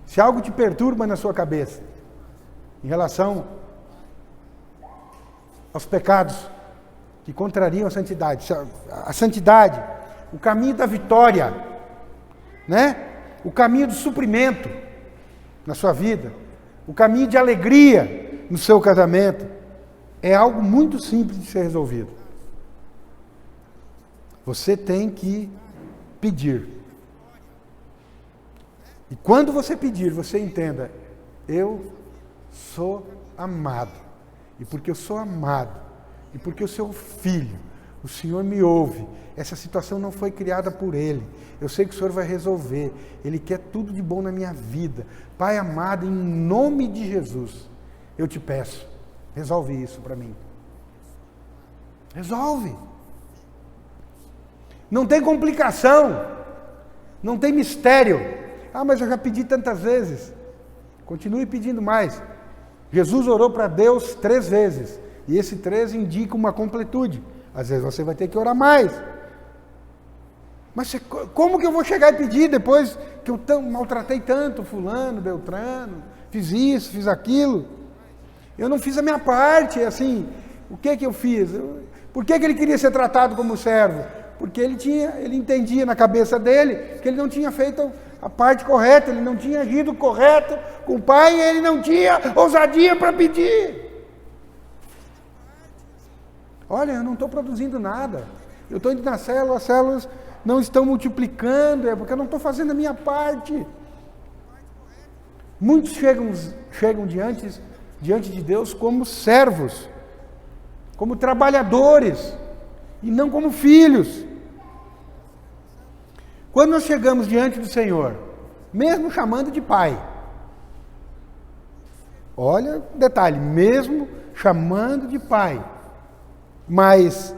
[SPEAKER 1] Se algo te perturba na sua cabeça, em relação aos pecados que contrariam a santidade, o caminho da vitória, né? O caminho do suprimento na sua vida, o caminho de alegria no seu casamento, é algo muito simples de ser resolvido. Você tem que pedir. E quando você pedir, você entenda, eu sou amado. E porque eu sou amado, e porque eu sou filho, o Senhor me ouve. Essa situação não foi criada por Ele. Eu sei que o Senhor vai resolver. Ele quer tudo de bom na minha vida. Pai amado, em nome de Jesus, eu te peço, resolve isso para mim. Resolve. Não tem complicação. Não tem mistério. Ah, mas eu já pedi tantas vezes. Continue pedindo mais. Jesus orou para Deus 3 vezes. E esse 3 indica uma completude. Às vezes você vai ter que orar mais. Mas como que eu vou chegar e pedir depois que eu maltratei tanto fulano, beltrano, fiz isso, fiz aquilo? Eu não fiz a minha parte, assim, o que eu fiz? Por que ele queria ser tratado como servo? Porque ele entendia na cabeça dele que ele não tinha feito a parte correta, ele não tinha agido correto com o pai e ele não tinha ousadia para pedir. Olha, eu não estou produzindo nada, eu estou indo na célula, as células não estão multiplicando, é porque eu não estou fazendo a minha parte. Muitos chegam diante de Deus como servos, como trabalhadores, e não como filhos. Quando nós chegamos diante do Senhor, mesmo chamando de Pai, olha o detalhe, mesmo chamando de Pai, mas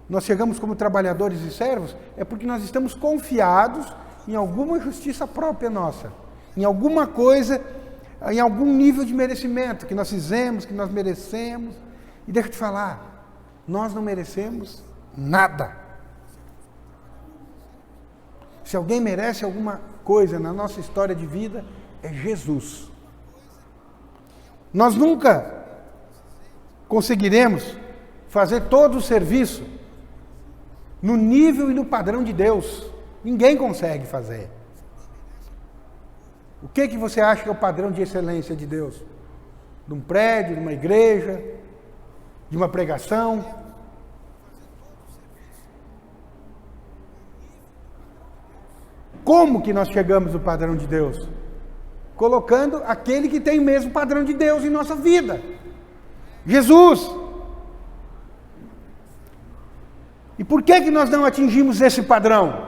[SPEAKER 1] nós chegamos como trabalhadores e servos, é porque nós estamos confiados em alguma justiça própria nossa, em alguma coisa, em algum nível de merecimento que nós fizemos, que nós merecemos. E deixa eu te falar, nós não merecemos nada. Se alguém merece alguma coisa na nossa história de vida, é Jesus. Nós nunca conseguiremos fazer todo o serviço no nível e no padrão de Deus. Ninguém consegue fazer. O que você acha que é o padrão de excelência de Deus? De um prédio, de uma igreja, de uma pregação? Como que nós chegamos no padrão de Deus? Colocando aquele que tem o mesmo padrão de Deus em nossa vida. Jesus. E por que nós não atingimos esse padrão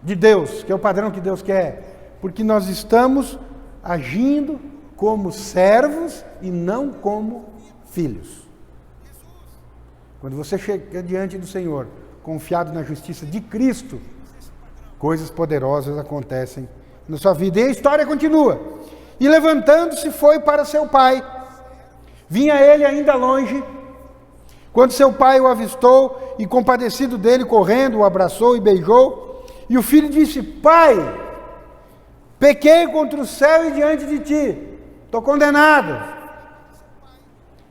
[SPEAKER 1] de Deus, que é o padrão que Deus quer? Porque nós estamos agindo como servos e não como filhos. Quando você chega diante do Senhor, confiado na justiça de Cristo, coisas poderosas acontecem na sua vida. E a história continua. E levantando-se foi para seu pai. Vinha ele ainda longe, quando seu pai o avistou e, compadecido dele, correndo, o abraçou e beijou. E o filho disse: Pai, pequei contra o céu e diante de ti, estou condenado,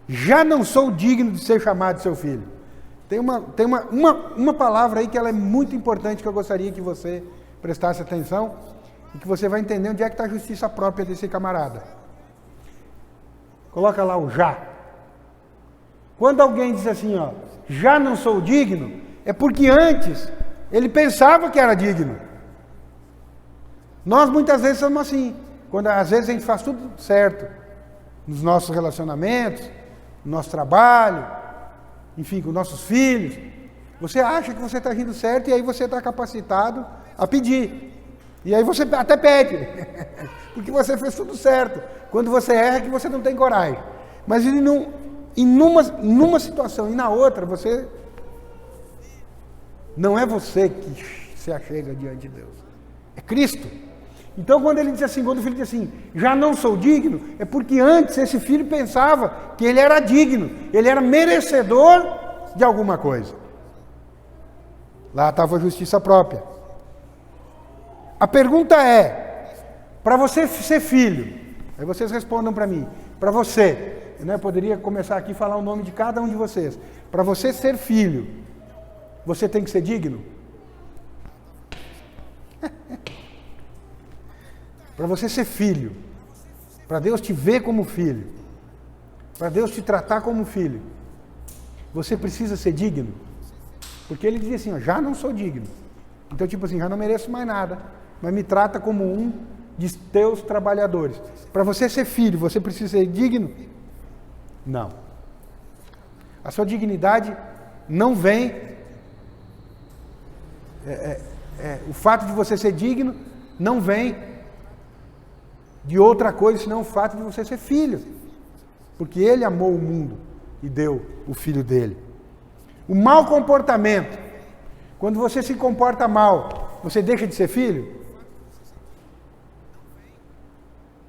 [SPEAKER 1] já não sou digno de ser chamado seu filho. Tem uma palavra aí que ela é muito importante, que eu gostaria que você prestasse atenção, e que você vai entender onde é que está a justiça própria desse camarada. Coloca lá o já. Quando alguém diz assim, ó, já não sou digno, é porque antes ele pensava que era digno. Nós muitas vezes somos assim, quando às vezes a gente faz tudo certo, nos nossos relacionamentos, no nosso trabalho, enfim, com nossos filhos, Você acha que você está agindo certo e aí você está capacitado a pedir. E aí você até pede, porque você fez tudo certo. Quando você erra é que você não tem coragem. Mas numa situação e na outra, você... Não é você que se achega diante de Deus. É Cristo. Então quando ele diz assim, quando o filho diz assim, já não sou digno, é porque antes esse filho pensava que ele era digno, ele era merecedor de alguma coisa. Lá estava a justiça própria. A pergunta é, para você ser filho, aí vocês respondam para mim, para você, eu poderia começar aqui a falar o nome de cada um de vocês, para você ser filho, você tem que ser digno? Para você ser filho, para Deus te ver como filho, para Deus te tratar como filho, você precisa ser digno? Porque ele diz assim, ó, já não sou digno. Então, tipo assim, já não mereço mais nada, mas me trata como um de teus trabalhadores. Para você ser filho, você precisa ser digno? Não. A sua dignidade não vem... o fato de você ser digno não vem de outra coisa, senão o fato de você ser filho. Porque ele amou o mundo e deu o filho dele. O mau comportamento. Quando você se comporta mal, você deixa de ser filho?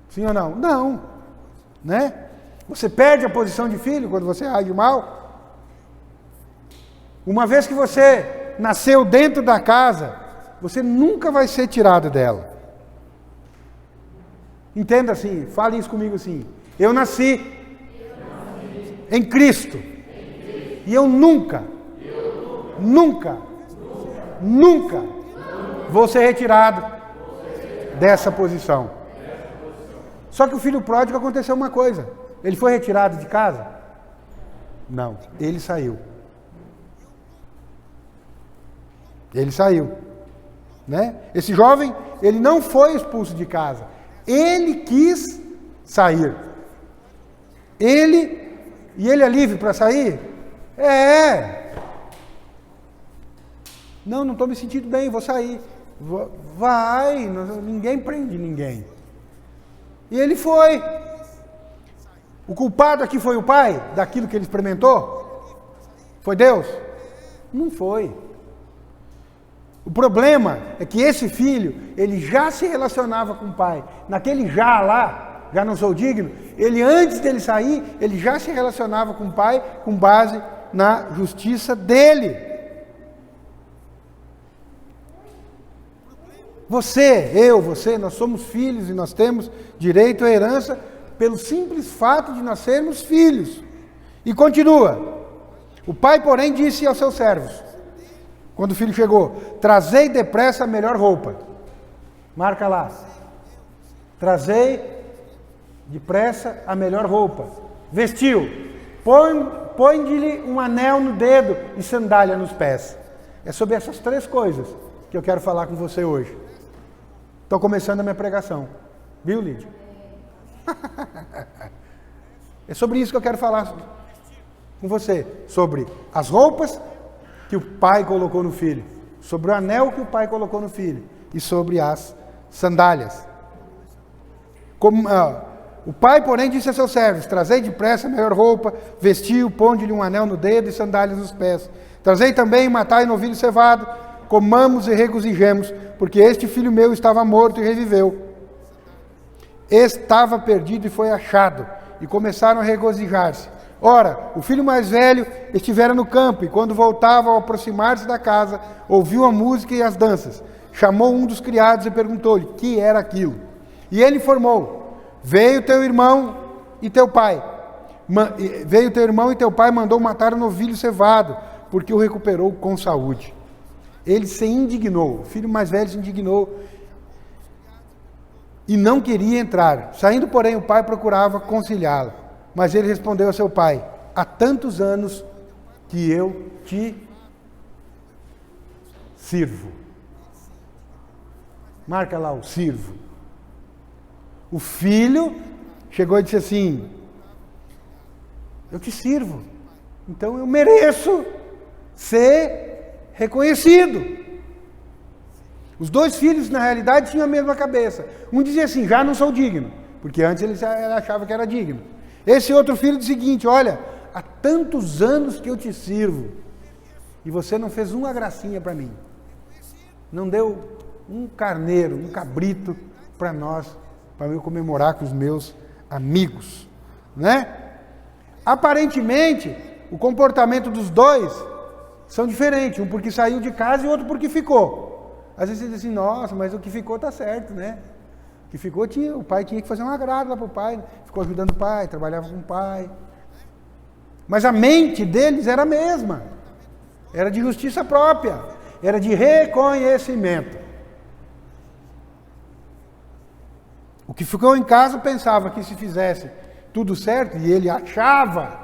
[SPEAKER 1] Sim ou não? Não. Né? Você perde a posição de filho quando você age mal? Uma vez que você nasceu dentro da casa, você nunca vai ser tirado dela. Entenda assim, fale isso comigo assim. Eu nasci em Cristo. E eu nunca vou ser retirado dessa posição. Só que o filho pródigo aconteceu uma coisa. Ele foi retirado de casa? Não, ele saiu. Ele saiu. Né? Esse jovem, ele não foi expulso de casa. Ele quis sair. E ele é livre para sair? Não estou me sentindo bem, vou sair. Vai, ninguém prende ninguém. E ele foi. O culpado aqui foi o pai, daquilo que ele experimentou? Foi Deus? Não foi. O problema é que esse filho, ele já se relacionava com o pai. Naquele já não sou digno, ele antes dele sair, ele já se relacionava com o pai com base na justiça dele. Você, nós somos filhos e nós temos direito à herança pelo simples fato de nós sermos filhos. E continua. O pai, porém, disse aos seus servos, quando o filho chegou, trazei depressa a melhor roupa. Marca lá. Trazei depressa a melhor roupa. Vestiu. Põe-lhe um anel no dedo e sandália nos pés. É sobre essas três coisas que eu quero falar com você hoje. Estou começando a minha pregação. Viu, Lídia? É sobre isso que eu quero falar com você. Sobre as roupas que o pai colocou no filho. Sobre o anel que o pai colocou no filho. E sobre as sandálias. O pai, porém, disse a seus servos, trazei depressa a melhor roupa, vestiu, ponde-lhe um anel no dedo e sandálias nos pés. Trazei também, matai novilho cevado, comamos e regozijemos, porque este filho meu estava morto e reviveu. Estava perdido e foi achado, e começaram a regozijar-se. Ora, o filho mais velho estivera no campo, e quando voltava ao aproximar-se da casa, ouviu a música e as danças. Chamou um dos criados e perguntou-lhe, que era aquilo? E ele informou, veio teu irmão e teu pai mandou matar o novilho cevado, porque o recuperou com saúde. Ele se indignou, o filho mais velho se indignou e não queria entrar. Saindo, porém, o pai procurava conciliá-lo. Mas ele respondeu a seu pai, há tantos anos que eu te sirvo. Marca lá o sirvo. O filho chegou e disse assim, eu te sirvo, então eu mereço ser reconhecido. Os dois filhos, na realidade, tinham a mesma cabeça. Um dizia assim, já não sou digno, porque antes ele achava que era digno. Esse outro filho disse o seguinte, olha, há tantos anos que eu te sirvo, e você não fez uma gracinha para mim. Não deu um carneiro, um cabrito para nós, para eu comemorar com os meus amigos, né? Aparentemente, o comportamento dos dois são diferentes, um porque saiu de casa e outro porque ficou. Às vezes você diz assim, nossa, mas o que ficou tá certo, né? O que ficou, o pai tinha que fazer um agrado lá para o pai, ficou ajudando o pai, trabalhava com o pai. Mas a mente deles era a mesma, era de justiça própria, era de reconhecimento. O que ficou em casa pensava que se fizesse tudo certo, e ele achava,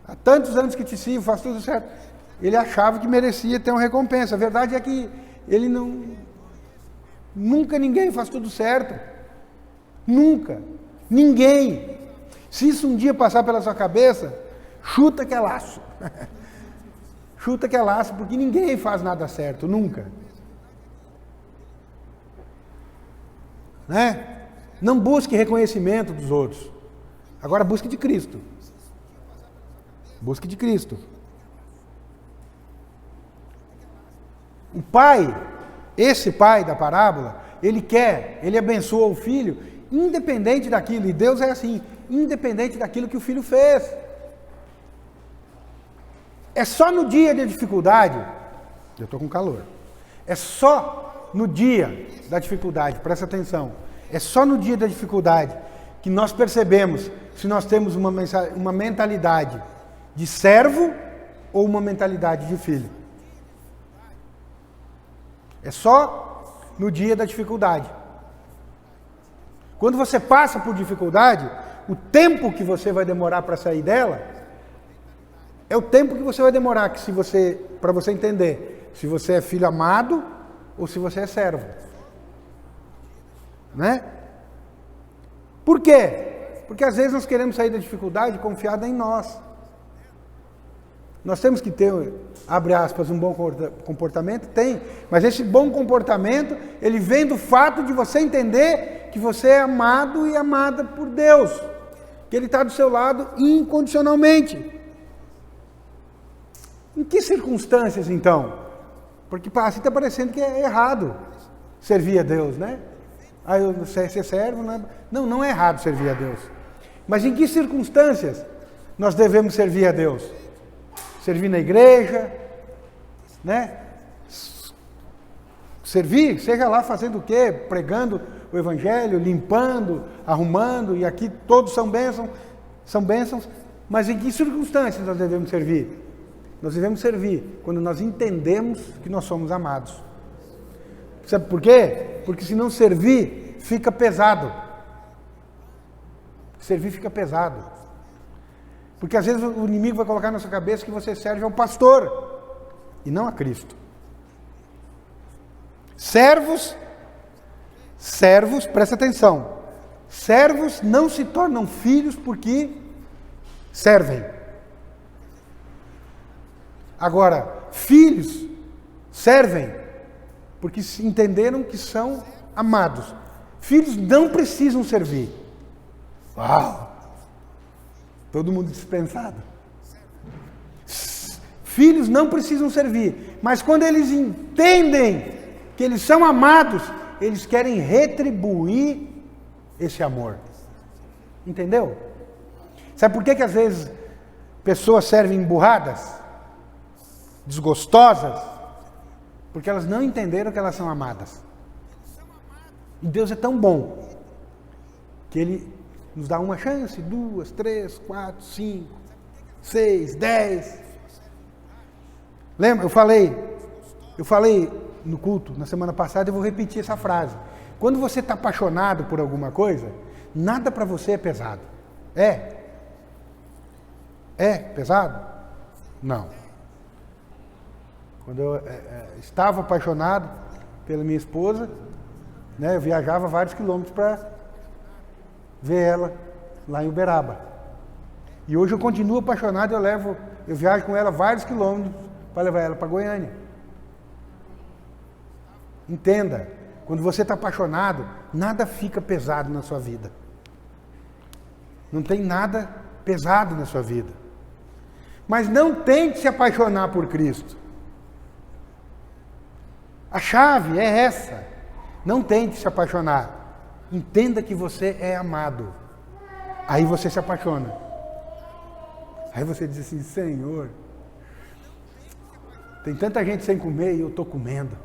[SPEAKER 1] há tantos anos que te sirvo, faz tudo certo, ele achava que merecia ter uma recompensa. A verdade é que ele nunca ninguém faz tudo certo. Nunca. Ninguém. Se isso um dia passar pela sua cabeça, chuta que é laço. Chuta que é laço, porque ninguém faz nada certo, nunca. Né? Não busque reconhecimento dos outros. Agora busque de Cristo. Busque de Cristo. O pai, esse pai da parábola, ele abençoa o filho, independente daquilo, e Deus é assim, independente daquilo que o filho fez. É só no dia de dificuldade, eu estou com calor, é só no dia da dificuldade, presta atenção, é só no dia da dificuldade que nós percebemos se nós temos uma mentalidade de servo ou uma mentalidade de filho. É só no dia da dificuldade. Quando você passa por dificuldade, o tempo que você vai demorar para sair dela é o tempo que você vai demorar para você entender se você é filho amado ou se você é servo. Né? Por quê? Porque às vezes nós queremos sair da dificuldade confiada em nós. Nós temos que ter, abre aspas, um bom comportamento? Tem, mas esse bom comportamento, ele vem do fato de você entender que você é amado e amada por Deus, que Ele está do seu lado incondicionalmente. Em que circunstâncias, então? Porque assim está parecendo que é errado servir a Deus, né? Você servo, não é errado servir a Deus. Mas em que circunstâncias nós devemos servir a Deus? Servir na igreja, né? Servir, seja lá fazendo o quê? Pregando o evangelho, limpando, arrumando, e aqui todos são bênçãos, mas em que circunstâncias nós devemos servir? Nós devemos servir quando nós entendemos que nós somos amados. Sabe por quê? Porque se não servir, fica pesado. Servir fica pesado. Porque às vezes o inimigo vai colocar na sua cabeça que você serve ao pastor e não a Cristo. Servos, presta atenção. Servos não se tornam filhos porque servem. Agora, filhos servem porque entenderam que são amados. Filhos não precisam servir. Uau! Todo mundo dispensado. Filhos não precisam servir, mas quando eles entendem que eles são amados, eles querem retribuir esse amor. Entendeu? Sabe por que às vezes pessoas servem emburradas, desgostosas? Porque elas não entenderam que elas são amadas. E Deus é tão bom que Ele nos dá uma chance, 2, 3, 4, 5, 6, 10. Lembra? Eu falei no culto na semana passada, eu vou repetir essa frase. Quando você está apaixonado por alguma coisa, nada para você é pesado. É? É pesado? Não. Quando eu estava apaixonado pela minha esposa, né, eu viajava vários quilômetros para ver ela lá em Uberaba. E hoje eu continuo apaixonado, eu viajo com ela vários quilômetros para levar ela para Goiânia. Entenda, quando você está apaixonado, nada fica pesado na sua vida. Não tem nada pesado na sua vida. Mas não tente se apaixonar por Cristo. A chave é essa. Não tente se apaixonar. Entenda que você é amado. Aí você se apaixona. Aí você diz assim, Senhor, tem tanta gente sem comer e eu estou comendo.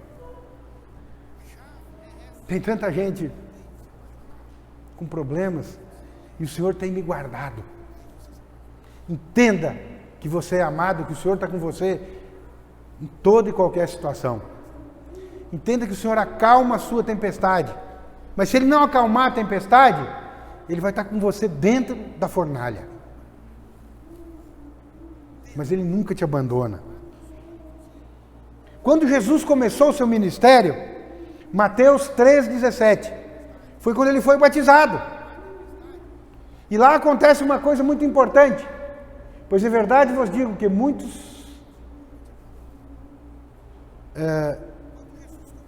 [SPEAKER 1] Tem tanta gente com problemas e o Senhor tem me guardado. Entenda que você é amado, que o Senhor está com você em toda e qualquer situação. Entenda que o Senhor acalma a sua tempestade. Mas se Ele não acalmar a tempestade, Ele vai estar com você dentro da fornalha. Mas Ele nunca te abandona. Quando Jesus começou o seu ministério, Mateus 3,17, foi quando Ele foi batizado. E lá acontece uma coisa muito importante. Pois é verdade vos digo que muitos...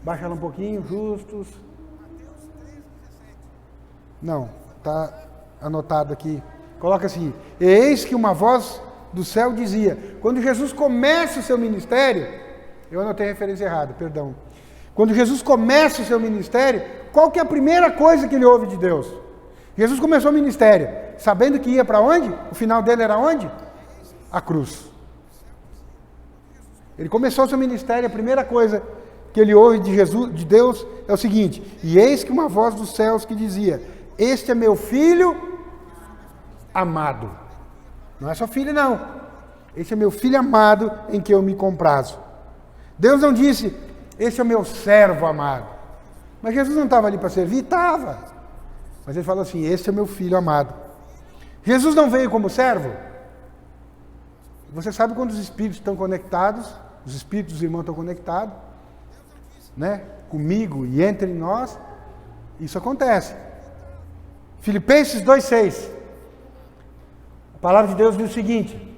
[SPEAKER 1] baixa ela um pouquinho, justos... Não, está anotado aqui. Coloca assim, eis que uma voz do céu dizia, quando Jesus começa o seu ministério, eu anotei a referência errada, perdão. Quando Jesus começa o seu ministério, qual que é a primeira coisa que ele ouve de Deus? Jesus começou o ministério, sabendo que ia para onde? O final dele era onde? A cruz. Ele começou o seu ministério, a primeira coisa que ele ouve de Deus é o seguinte, e eis que uma voz dos céus que dizia, este é meu filho amado. Não é só filho, não. Este é meu filho amado em que eu me comprazo. Deus não disse, este é o meu servo amado. Mas Jesus não estava ali para servir? Estava. Mas ele falou assim, este é meu filho amado. Jesus não veio como servo? Você sabe quando os espíritos estão conectados, os espíritos dos irmãos estão conectados, né? Comigo e entre nós, isso acontece. Filipenses 2,6. A palavra de Deus diz o seguinte,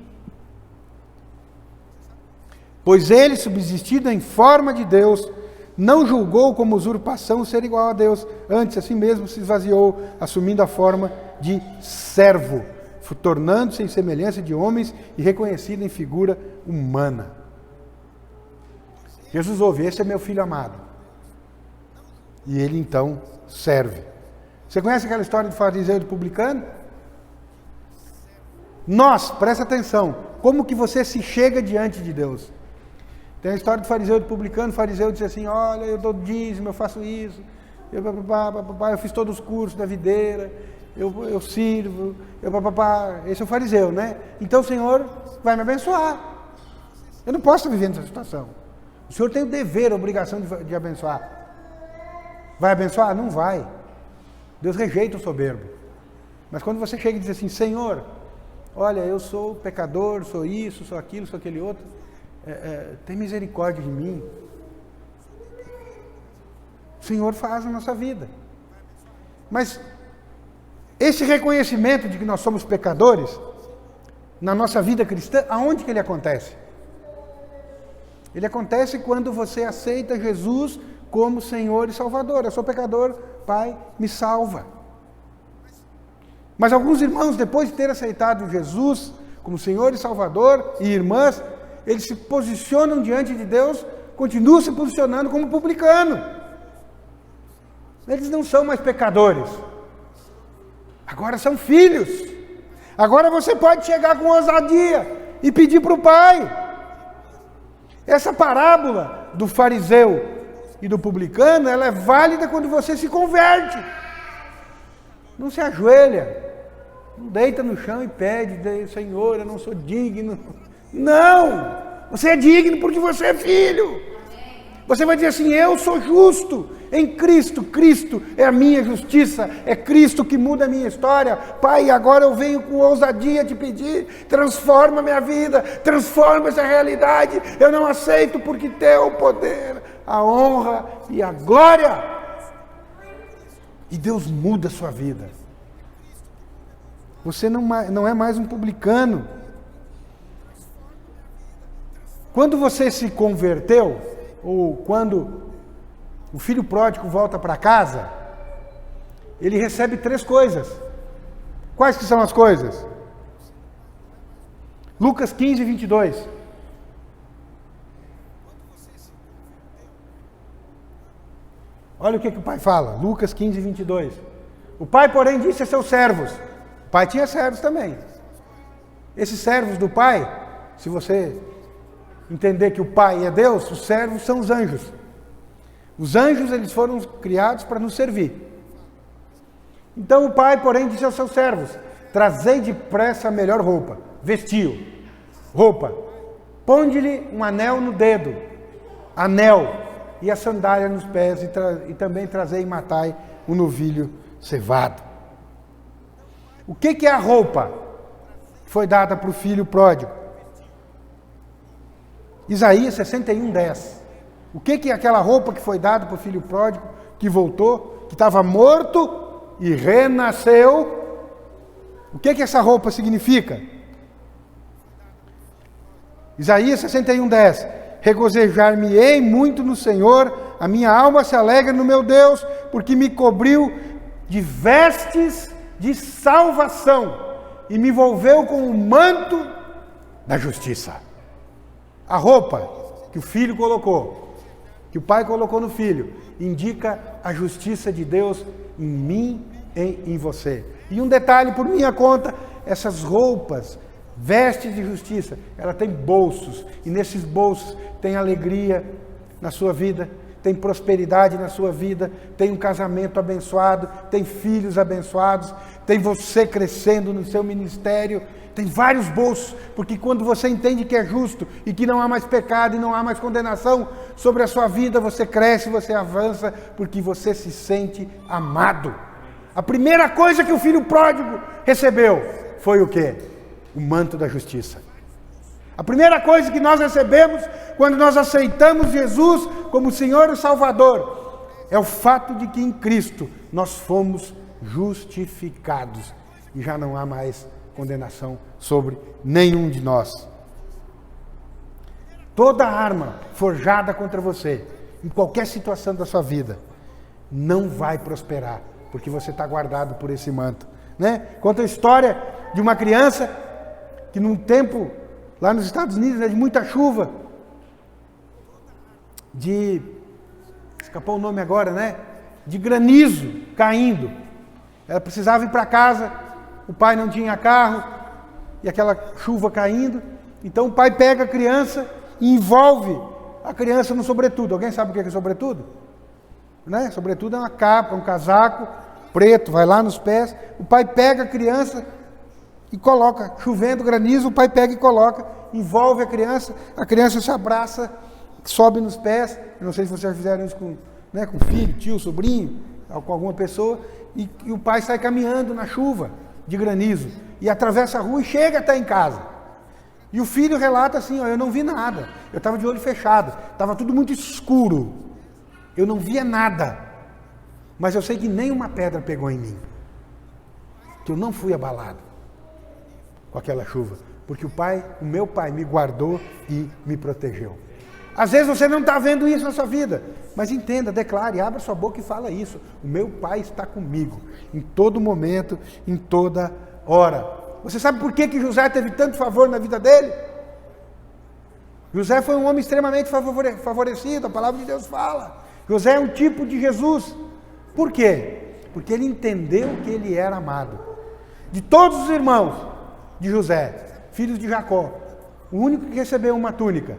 [SPEAKER 1] pois ele, subsistindo em forma de Deus, não julgou como usurpação ser igual a Deus, antes a si mesmo se esvaziou, assumindo a forma de servo, tornando-se em semelhança de homens e reconhecido em figura humana. Jesus ouve, esse é meu filho amado. E ele então serve. Você conhece aquela história do fariseu e do publicano? Nós, presta atenção, como que você se chega diante de Deus? Tem a história do fariseu e do publicano. O fariseu diz assim, olha, eu dou dízimo, eu faço isso, eu fiz todos os cursos da videira, eu sirvo, esse é o fariseu, né? Então o Senhor vai me abençoar. Eu não posso estar vivendo essa situação. O Senhor tem o dever, a obrigação de abençoar. Vai abençoar? Não vai. Deus rejeita o soberbo. Mas quando você chega e diz assim, Senhor, olha, eu sou pecador, sou isso, sou aquilo, sou aquele outro, tem misericórdia de mim. O Senhor faz na nossa vida. Mas esse reconhecimento de que nós somos pecadores, na nossa vida cristã, aonde que ele acontece? Ele acontece quando você aceita Jesus como Senhor e Salvador. Eu sou pecador, Pai, me salva. Mas alguns irmãos, depois de ter aceitado Jesus como Senhor e Salvador, e irmãs, eles se posicionam diante de Deus, continuam se posicionando como publicano. Eles não são mais pecadores. Agora são filhos. Agora você pode chegar com ousadia e pedir para o Pai. Essa parábola do fariseu e do publicano, ela é válida quando você se converte. Não se ajoelha, não deita no chão e pede, Senhor, eu não sou digno. Não! Você é digno porque você é filho. Você vai dizer assim, eu sou justo em Cristo, Cristo é a minha justiça, é Cristo que muda a minha história. Pai, agora eu venho com ousadia te pedir, transforma minha vida, transforma essa realidade. Eu não aceito porque teu poder, a honra e a glória. E Deus muda a sua vida. Você não é mais um publicano. Quando você se converteu, ou quando o filho pródigo volta para casa, ele recebe 3 coisas. Quais que são as coisas? Lucas 15, 22. Olha o que o pai fala, Lucas 15, 22. O pai, porém, disse a seus servos. O pai tinha servos também. Esses servos do pai, se você entender que o pai é Deus, os servos são os anjos. Os anjos, eles foram criados para nos servir. Então o pai, porém, disse aos seus servos: trazei depressa a melhor roupa, vestiu, roupa, ponde-lhe um anel no dedo, anel, e a sandália nos pés, e também trazei e matai o novilho cevado. O que é a roupa que foi dada para o filho pródigo? Isaías 61, 10. O que é aquela roupa que foi dada para o filho pródigo, que voltou, que estava morto e renasceu? O que essa roupa significa? Isaías 61, 10. Regozijar-me-ei muito no Senhor, a minha alma se alegra no meu Deus, porque me cobriu de vestes de salvação e me envolveu com o manto da justiça. A roupa que o filho colocou, que o pai colocou no filho, indica a justiça de Deus em mim e em você. E um detalhe por minha conta, essas roupas, vestes de justiça, ela tem bolsos, e nesses bolsos tem alegria na sua vida, tem prosperidade na sua vida, tem um casamento abençoado, tem filhos abençoados, tem você crescendo no seu ministério, tem vários bolsos, porque quando você entende que é justo e que não há mais pecado e não há mais condenação sobre a sua vida, você cresce, você avança, porque você se sente amado. A primeira coisa que o filho pródigo recebeu foi o quê? O manto da justiça. A primeira coisa que nós recebemos quando nós aceitamos Jesus como Senhor e Salvador é o fato de que em Cristo nós fomos justificados e já não há mais condenação sobre nenhum de nós. Toda arma forjada contra você, em qualquer situação da sua vida, não vai prosperar, porque você está guardado por esse manto, né? Conta a história de uma criança que num tempo, lá nos Estados Unidos, de muita chuva, escapou o nome agora, né? De granizo caindo. Ela precisava ir para casa, o pai não tinha carro, e aquela chuva caindo. Então o pai pega a criança e envolve a criança no sobretudo. Alguém sabe o que é sobretudo? Né? Sobretudo é uma capa, um casaco preto, vai lá nos pés. O pai pega a criança e coloca, chovendo, granizo, o pai pega e coloca, envolve a criança se abraça, sobe nos pés. Eu não sei se vocês já fizeram isso com filho, tio, sobrinho, com alguma pessoa, e o pai sai caminhando na chuva de granizo, e atravessa a rua e chega até em casa. E o filho relata assim: eu não vi nada, eu estava de olho fechado, estava tudo muito escuro, eu não via nada, mas eu sei que nenhuma pedra pegou em mim, que eu não fui abalado com aquela chuva, porque o meu pai me guardou e me protegeu. Às vezes você não está vendo isso na sua vida, mas entenda, declare, abra sua boca e fala isso: o meu pai está comigo, em todo momento, em toda hora. Você sabe por que José teve tanto favor na vida dele? José foi um homem extremamente favorecido, a palavra de Deus fala. José é um tipo de Jesus. Por quê? Porque ele entendeu que ele era amado. De todos os irmãos de José, filhos de Jacó, o único que recebeu uma túnica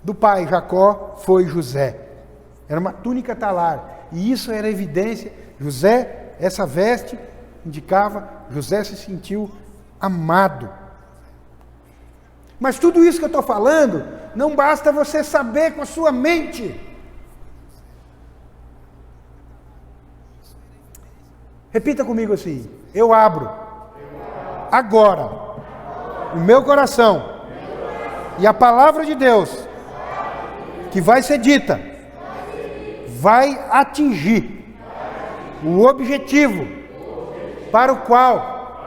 [SPEAKER 1] do pai Jacó foi José. Era uma túnica talar, e isso era evidência. José, essa veste indicava, José se sentiu amado. Mas tudo isso que eu estou falando, não basta você saber com a sua mente. Repita comigo assim: eu abro agora o meu coração, e a palavra de Deus que vai ser dita vai atingir o objetivo para o qual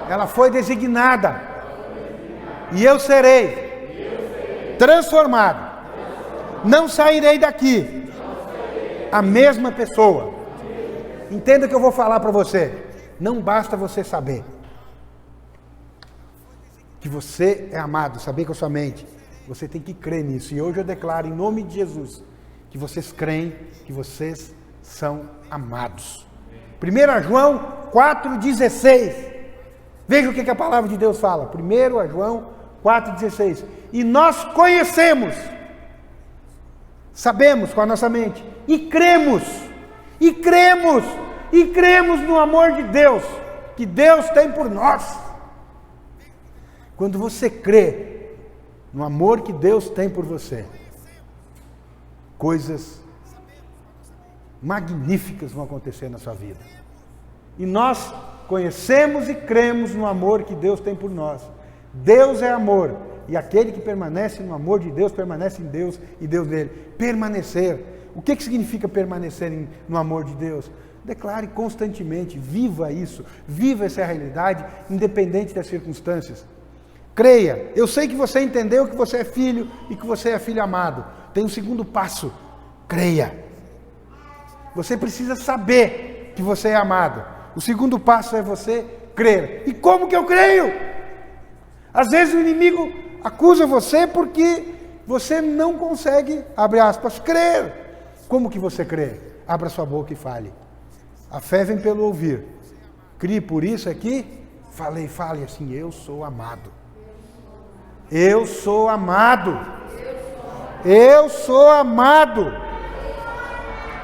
[SPEAKER 1] ela foi designada, e eu serei transformado. Não sairei daqui a mesma pessoa. Entenda o que eu vou falar para você. Não basta você saber que você é amado, saber com a sua mente. Você tem que crer nisso. E hoje eu declaro em nome de Jesus que vocês creem que vocês são amados. 1 João 4,16. Veja o que a palavra de Deus fala. 1 João 4,16. E nós conhecemos, sabemos com a nossa mente, e cremos no amor de Deus, que Deus tem por nós. Quando você crê no amor que Deus tem por você, coisas magníficas vão acontecer na sua vida. E nós conhecemos e cremos no amor que Deus tem por nós. Deus é amor, e aquele que permanece no amor de Deus, permanece em Deus e Deus nele. Permanecer. O que significa permanecer no amor de Deus? Declare constantemente, viva isso, viva essa realidade, independente das circunstâncias. Creia. Eu sei que você entendeu que você é filho e que você é filho amado. Tem um segundo passo. Creia. Você precisa saber que você é amado. O segundo passo é você crer. E como que eu creio? Às vezes o inimigo acusa você porque você não consegue, abre aspas, crer. Como que você crê? Abra sua boca e fale. A fé vem pelo ouvir. Crie por isso aqui. Fale assim, eu sou amado. Eu sou amado. Eu sou amado.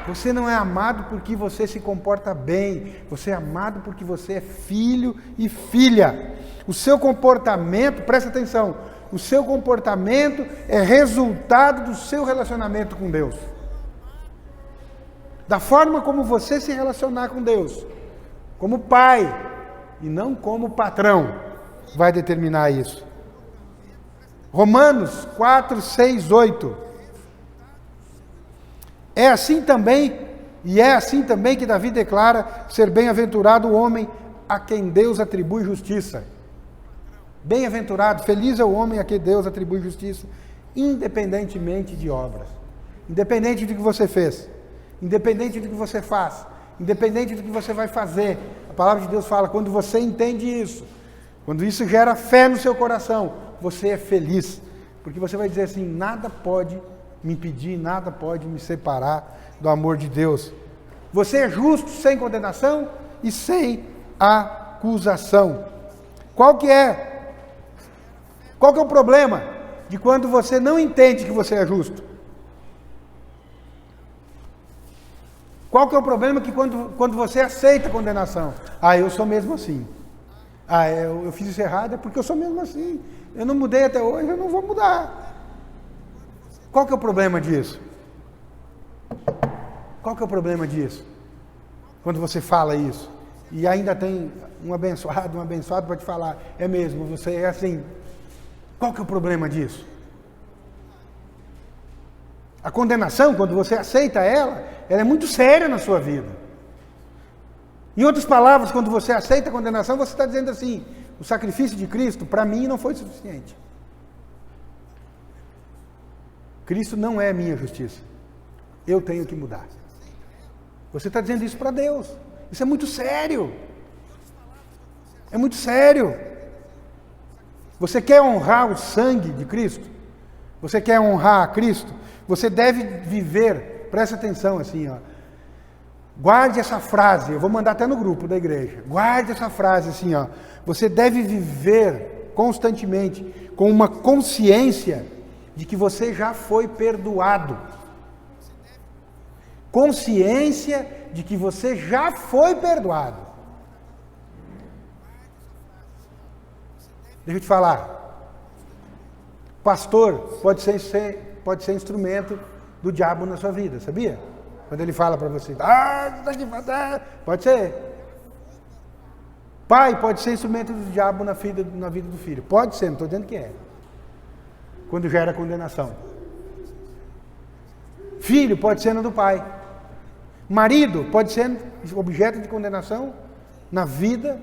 [SPEAKER 1] Você não é amado porque você se comporta bem. Você é amado porque você é filho e filha. O seu comportamento, presta atenção, o seu comportamento é resultado do seu relacionamento com Deus. Da forma como você se relacionar com Deus, como pai e não como patrão, vai determinar isso. Romanos 4, 6, 8. É assim também que Davi declara ser bem-aventurado o homem a quem Deus atribui justiça. Bem-aventurado, feliz é o homem a quem Deus atribui justiça, independentemente de obras. Independente do que você fez, independente do que você faz, independente do que você vai fazer. A palavra de Deus fala, quando você entende isso, quando isso gera fé no seu coração, você é feliz, porque você vai dizer assim, nada pode me impedir, nada pode me separar do amor de Deus. Você é justo sem condenação e sem acusação. Qual que é o problema de quando você não entende que você é justo? Qual que é o problema que quando você aceita a condenação? Eu sou mesmo assim. Eu fiz isso errado, é porque eu sou mesmo assim. Eu não mudei até hoje, eu não vou mudar. Qual que é o problema disso? Qual que é o problema disso? Quando você fala isso, e ainda tem um abençoado para te falar, é mesmo, você é assim. Qual que é o problema disso? A condenação, quando você aceita ela é muito séria na sua vida. Em outras palavras, quando você aceita a condenação, você está dizendo assim, o sacrifício de Cristo, para mim, não foi suficiente. Cristo não é a minha justiça. Eu tenho que mudar. Você está dizendo isso para Deus. Isso é muito sério. É muito sério. Você quer honrar o sangue de Cristo? Você quer honrar a Cristo? Você deve viver, presta atenção assim, ó. Guarde essa frase, eu vou mandar até no grupo da igreja. Guarde essa frase assim, ó. Você deve viver constantemente com uma consciência de que você já foi perdoado. Consciência de que você já foi perdoado. Deixa eu te falar. Pastor pode ser instrumento do diabo na sua vida, sabia? Quando ele fala para você, pode ser. Pai pode ser instrumento do diabo na vida do filho. Pode ser, não estou dizendo que é. Quando gera condenação. Filho pode ser na do pai. Marido pode ser objeto de condenação na vida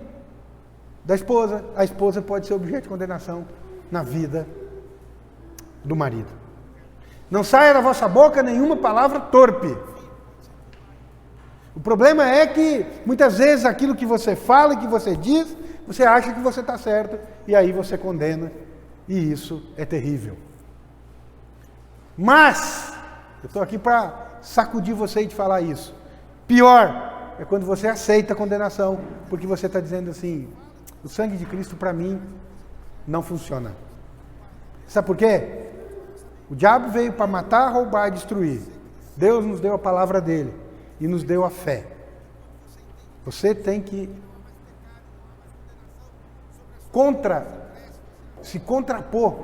[SPEAKER 1] da esposa. A esposa pode ser objeto de condenação na vida do marido. Não saia da vossa boca nenhuma palavra torpe. O problema é que, muitas vezes, aquilo que você fala e que você diz, você acha que você está certo, e aí você condena, e isso é terrível. Mas, eu estou aqui para sacudir você e te falar isso. Pior é quando você aceita a condenação, porque você está dizendo assim, o sangue de Cristo para mim não funciona. Sabe por quê? O diabo veio para matar, roubar e destruir. Deus nos deu a palavra dele e nos deu a fé. Você tem que se contrapor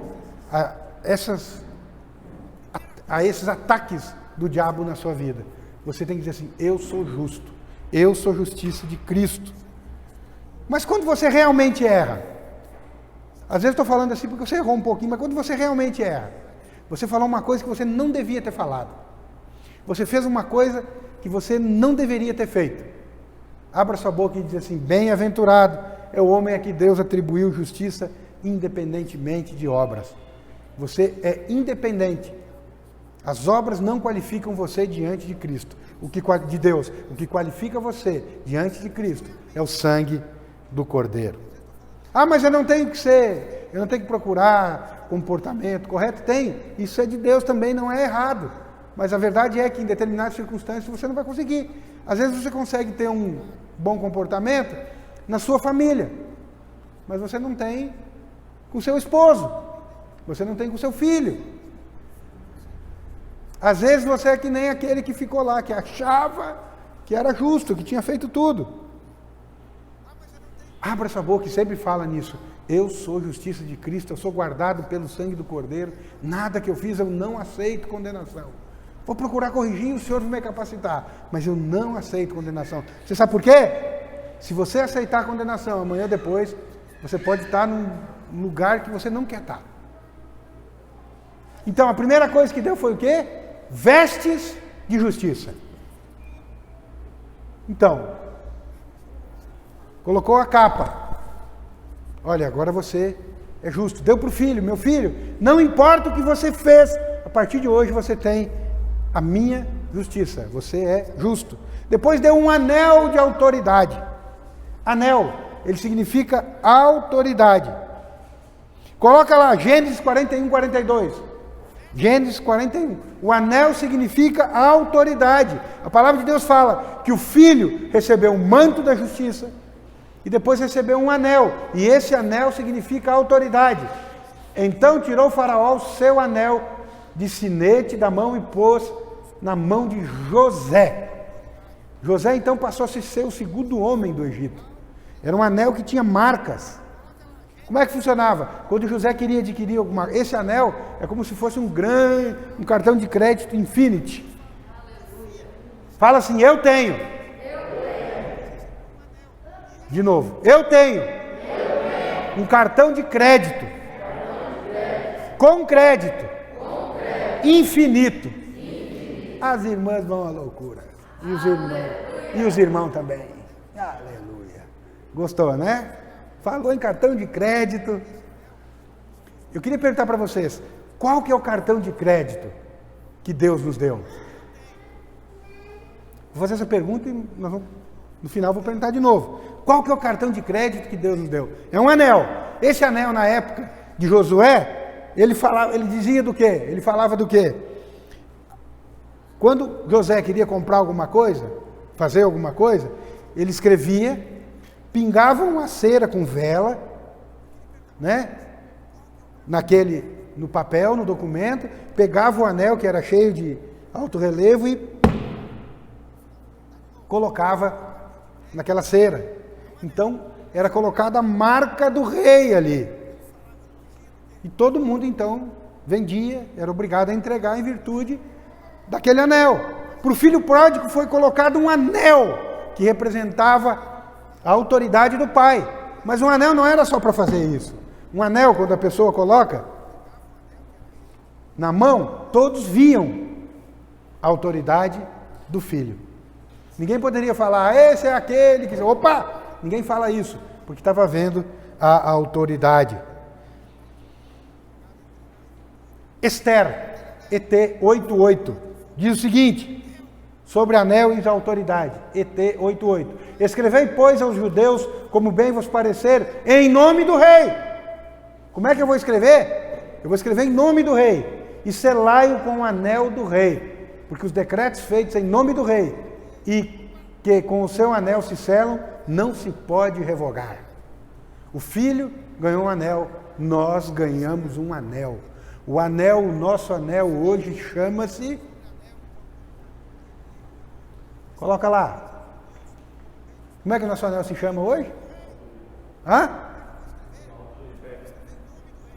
[SPEAKER 1] a esses ataques do diabo na sua vida. Você tem que dizer assim, eu sou justo, eu sou justiça de Cristo. Mas quando você realmente erra, às vezes estou falando assim porque você errou um pouquinho, mas quando você realmente erra, você falou uma coisa que você não devia ter falado, você fez uma coisa que você não deveria ter feito, abra sua boca e diz assim, bem-aventurado é o homem a que Deus atribuiu justiça independentemente de obras. Você é independente. As obras não qualificam você diante de Cristo, de Deus. O que qualifica você diante de Cristo é o sangue do Cordeiro. Ah, mas eu não tenho que procurar comportamento correto. Tem, isso é de Deus também, não é errado. Mas a verdade é que em determinadas circunstâncias você não vai conseguir. Às vezes você consegue ter um bom comportamento na sua família, mas você não tem com seu esposo, você não tem com seu filho. Às vezes você é que nem aquele que ficou lá, que achava que era justo, que tinha feito tudo. Abra sua boca e sempre fala nisso. Eu sou justiça de Cristo, eu sou guardado pelo sangue do Cordeiro, nada que eu fiz eu não aceito condenação. Vou procurar corrigir, o Senhor vai me capacitar, mas eu não aceito condenação. Você sabe por quê? Se você aceitar a condenação, amanhã depois, você pode estar num lugar que você não quer estar. Então, a primeira coisa que deu foi o quê? Vestes de justiça. Então, colocou a capa. Olha, agora você é justo. Deu para o filho, meu filho, não importa o que você fez, a partir de hoje você tem a minha justiça, você é justo. Depois deu um anel de autoridade. Anel, ele significa autoridade. Coloca lá, Gênesis 41, 42. Gênesis 41. O anel significa autoridade. A palavra de Deus fala que o filho recebeu o manto da justiça e depois recebeu um anel. E esse anel significa autoridade. Então tirou o faraó o seu anel de sinete da mão e pôs na mão de José. José então passou a ser o segundo homem do Egito. Era um anel que tinha marcas. Como é que funcionava? Quando José queria adquirir alguma... Esse anel é como se fosse um cartão de crédito Infinity. Fala assim, eu tenho. De novo, eu tenho. Um cartão de crédito. Com crédito. Infinito. As irmãs vão à loucura. E os irmãos também. Aleluia. Gostou, né? Falou em cartão de crédito. Eu queria perguntar para vocês, qual que é o cartão de crédito que Deus nos deu? Vou fazer essa pergunta e no final vou perguntar de novo. Qual que é o cartão de crédito que Deus nos deu? É um anel. Esse anel, na época de Josué, ele dizia do quê? Ele falava do quê? Quando José queria comprar alguma coisa, fazer alguma coisa, ele escrevia, pingava uma cera com vela, né? No papel, no documento, pegava o anel que era cheio de alto relevo e colocava naquela cera. Então, era colocada a marca do rei ali. E todo mundo, então, vendia, era obrigado a entregar em virtude daquele anel. Para o filho pródigo foi colocado um anel que representava a autoridade do pai. Mas um anel não era só para fazer isso. Um anel, quando a pessoa coloca na mão, todos viam a autoridade do filho. Ninguém poderia falar, esse é aquele que... Opa! Ninguém fala isso, porque estava vendo a autoridade. Esther, ET 88, diz o seguinte, sobre anéis e autoridade. ET 88. Escrevei, pois, aos judeus, como bem vos parecer, em nome do rei. Como é que eu vou escrever? Eu vou escrever em nome do rei. E selai-o com o anel do rei. Porque os decretos feitos em nome do rei, e que com o seu anel se selam, não se pode revogar. O filho ganhou um anel, nós ganhamos um anel. O anel, o nosso anel hoje chama-se... Coloca lá. Como é que o nosso anel se chama hoje? Hã?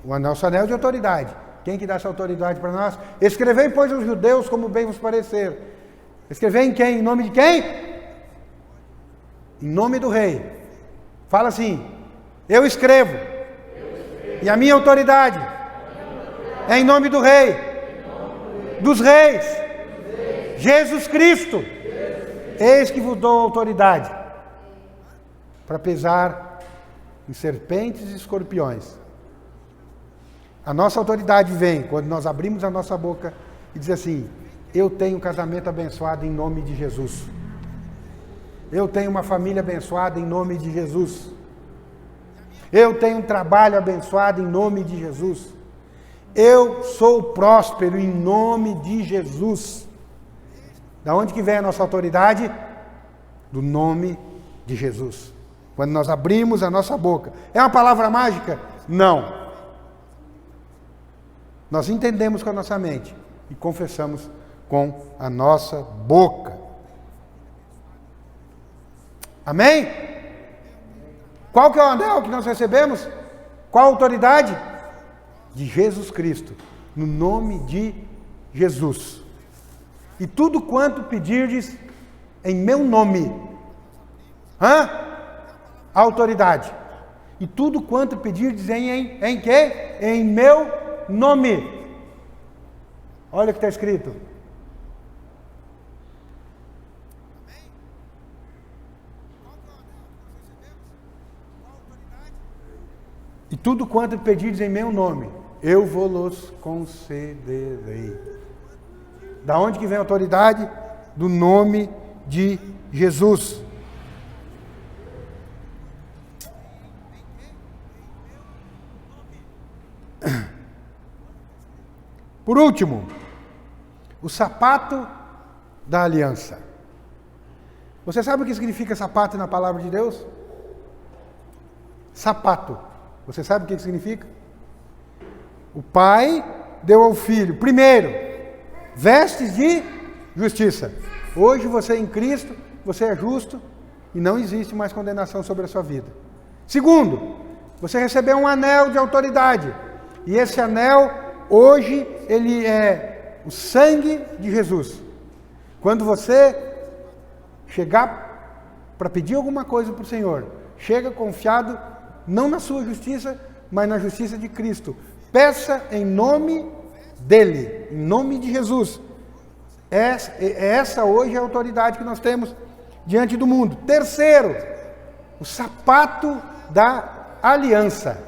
[SPEAKER 1] O nosso anel de autoridade. Quem que dá essa autoridade para nós? Escrevei, pois, aos judeus como bem vos parecer. Escrevei em quem? Em nome de quem? Em nome do rei. Fala assim: eu escrevo. E a minha autoridade é em nome do rei. Dos reis. Jesus Cristo. Eis que vos dou autoridade para pesar em serpentes e escorpiões. A nossa autoridade vem quando nós abrimos a nossa boca e diz assim: eu tenho um casamento abençoado em nome de Jesus. Eu tenho uma família abençoada em nome de Jesus. Eu tenho um trabalho abençoado em nome de Jesus. Eu sou próspero em nome de Jesus. Da onde que vem a nossa autoridade? Do nome de Jesus. Quando nós abrimos a nossa boca. É uma palavra mágica? Não. Nós entendemos com a nossa mente e confessamos com a nossa boca. Amém? Qual que é o anel que nós recebemos? Qual a autoridade? De Jesus Cristo. No nome de Jesus. E tudo quanto pedirdes em meu nome. Autoridade. E tudo quanto pedirdes em quê? Em meu nome. Olha o que está escrito. E tudo quanto pedirdes em meu nome, eu vou-los concederei. Da onde que vem a autoridade? Do nome de Jesus. Por último, o sapato da aliança. Você sabe o que significa sapato na palavra de Deus? Sapato. Você sabe o que significa? O pai deu ao filho, primeiro, vestes de justiça. Hoje você em Cristo, você é justo e não existe mais condenação sobre a sua vida. Segundo, você recebeu um anel de autoridade. E esse anel, hoje, ele é o sangue de Jesus. Quando você chegar para pedir alguma coisa para o Senhor, chega confiado não na sua justiça, mas na justiça de Cristo. Peça em nome dele, em nome de Jesus. Essa hoje é a autoridade que nós temos diante do mundo. Terceiro, o sapato da aliança.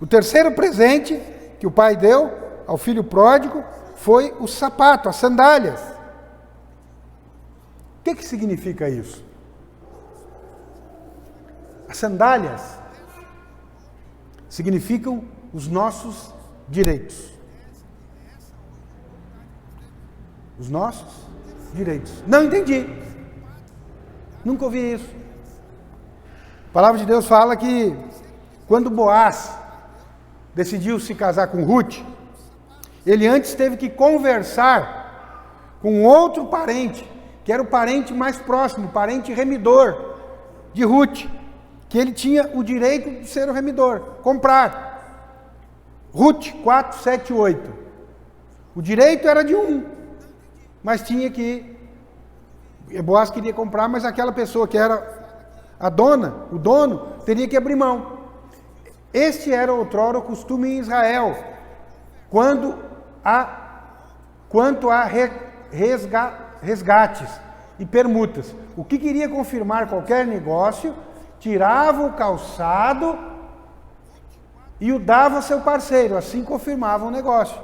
[SPEAKER 1] O terceiro presente que o pai deu ao filho pródigo foi o sapato, as sandálias. O que significa isso? As sandálias significam os nossos direitos. Os nossos direitos. Não entendi. Nunca ouvi isso. A palavra de Deus fala que quando Boaz decidiu se casar com Ruth, ele antes teve que conversar com outro parente, que era o parente mais próximo, o parente remidor de Ruth, que ele tinha o direito de ser o remidor, comprar. Ruth 4, 7, 8. O direito era de um, mas tinha que... Boaz queria comprar, mas aquela pessoa que era a dona, o dono, teria que abrir mão. Este era outrora o costume em Israel, quanto a resgates e permutas. O que queria confirmar qualquer negócio, tirava o calçado e o dava ao seu parceiro, assim confirmava o negócio.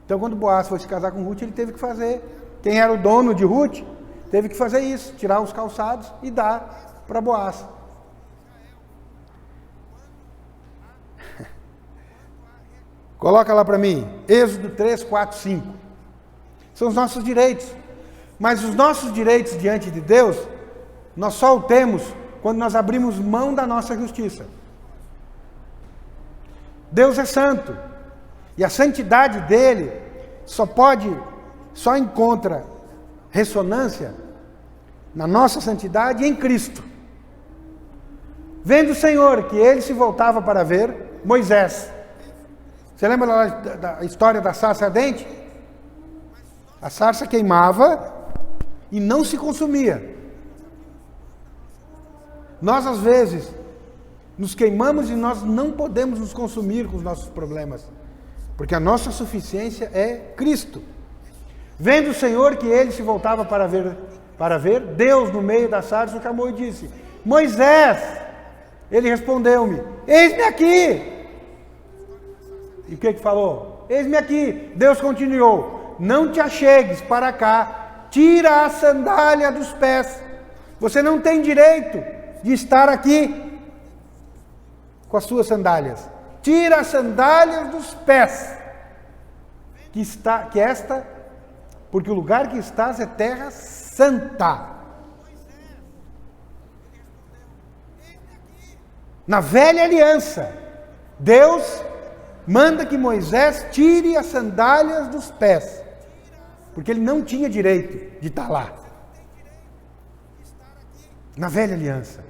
[SPEAKER 1] Então, quando Boaz foi se casar com Ruth, ele teve que fazer. Quem era o dono de Ruth, teve que fazer isso, tirar os calçados e dar para Boaz. Coloca lá para mim, Êxodo 3, 4, 5. São os nossos direitos. Mas os nossos direitos diante de Deus, nós só o temos quando nós abrimos mão da nossa justiça. Deus é santo. E a santidade dele só encontra ressonância na nossa santidade em Cristo. Vendo o Senhor que ele se voltava para ver Moisés. Você lembra lá da história da sarça ardente? A sarça queimava e não se consumia. Nós, às vezes, nos queimamos e nós não podemos nos consumir com os nossos problemas, porque a nossa suficiência é Cristo. Vendo o Senhor que ele se voltava para ver, Deus no meio da sarça o chamou e disse: Moisés! Ele respondeu-me: eis-me aqui! E o que falou? Eis-me aqui. Deus continuou: não te achegues para cá, tira a sandália dos pés. Você não tem direito de estar aqui com as suas sandálias. Tira as sandálias dos pés, porque o lugar que estás é terra santa. Na velha aliança, Deus manda que Moisés tire as sandálias dos pés, porque ele não tinha direito de estar lá. Na velha aliança,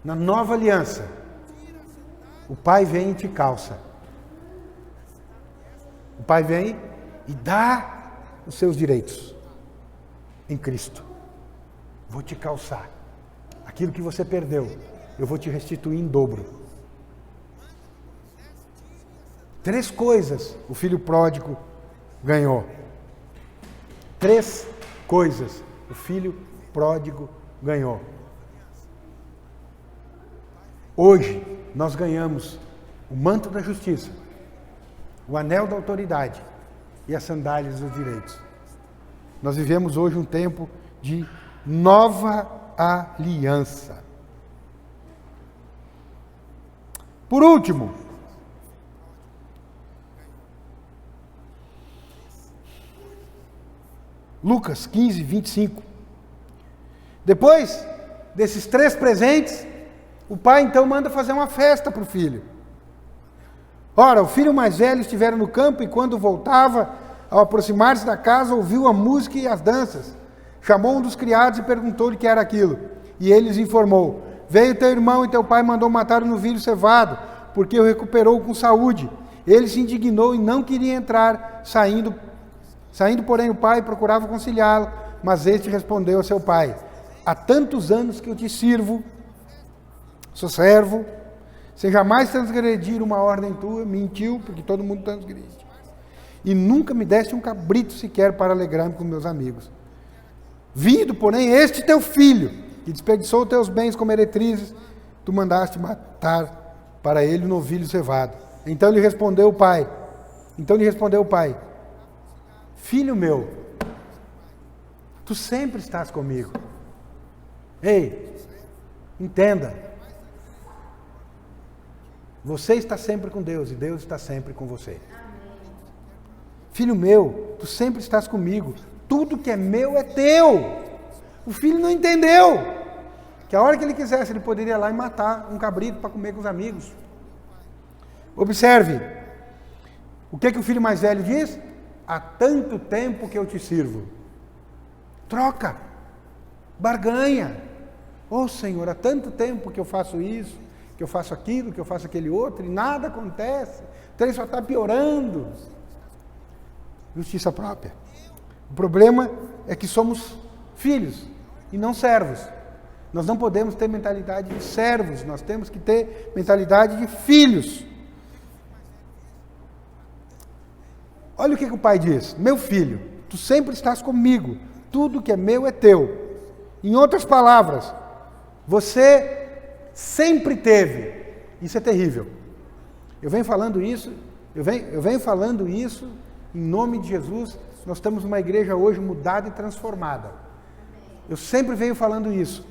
[SPEAKER 1] na nova aliança, o Pai vem e te calça. O Pai vem e dá os seus direitos em Cristo. Vou te calçar. Aquilo que você perdeu, eu vou te restituir em dobro. 3 coisas o filho pródigo ganhou. 3 coisas o filho pródigo ganhou. Hoje nós ganhamos o manto da justiça, o anel da autoridade e as sandálias dos direitos. Nós vivemos hoje um tempo de nova aliança. Por último, Lucas 15, 25. Depois desses 3 presentes, o pai então manda fazer uma festa para o filho. Ora, o filho mais velho estivera no campo e quando voltava, ao aproximar-se da casa, ouviu a música e as danças. Chamou um dos criados e perguntou-lhe o que era aquilo. E ele lhes informou: veio teu irmão e teu pai mandou matar o novilho cevado, porque o recuperou com saúde. Ele se indignou e não queria entrar, saindo, porém, o pai procurava conciliá-lo, mas este respondeu a seu pai: há tantos anos que eu te sirvo, sou servo, sem jamais transgredir uma ordem tua. Mentiu, porque todo mundo transgride. E nunca me deste um cabrito sequer para alegrar-me com meus amigos. Vindo, porém, este teu filho, que desperdiçou teus bens como meretrizes, tu mandaste matar para ele o novilho cevado. Então lhe respondeu o pai: filho meu, tu sempre estás comigo. Ei, entenda. Você está sempre com Deus e Deus está sempre com você. Filho meu, tu sempre estás comigo. Tudo que é meu é teu. O filho não entendeu que a hora que ele quisesse, ele poderia ir lá e matar um cabrito para comer com os amigos. Observe. O que o filho mais velho diz? Há tanto tempo que eu te sirvo. Troca. Barganha. Oh Senhor, há tanto tempo que eu faço isso, que eu faço aquilo, que eu faço aquele outro, e nada acontece. Então ele só está piorando. Justiça própria. O problema é que somos filhos e não servos. Nós não podemos ter mentalidade de servos, nós temos que ter mentalidade de filhos. Olha o que o pai diz: meu filho, tu sempre estás comigo, tudo que é meu é teu. Em outras palavras, você sempre teve. Isso é terrível. Eu venho falando isso Em nome de Jesus, nós estamos numa igreja hoje mudada e transformada. Eu sempre venho falando isso,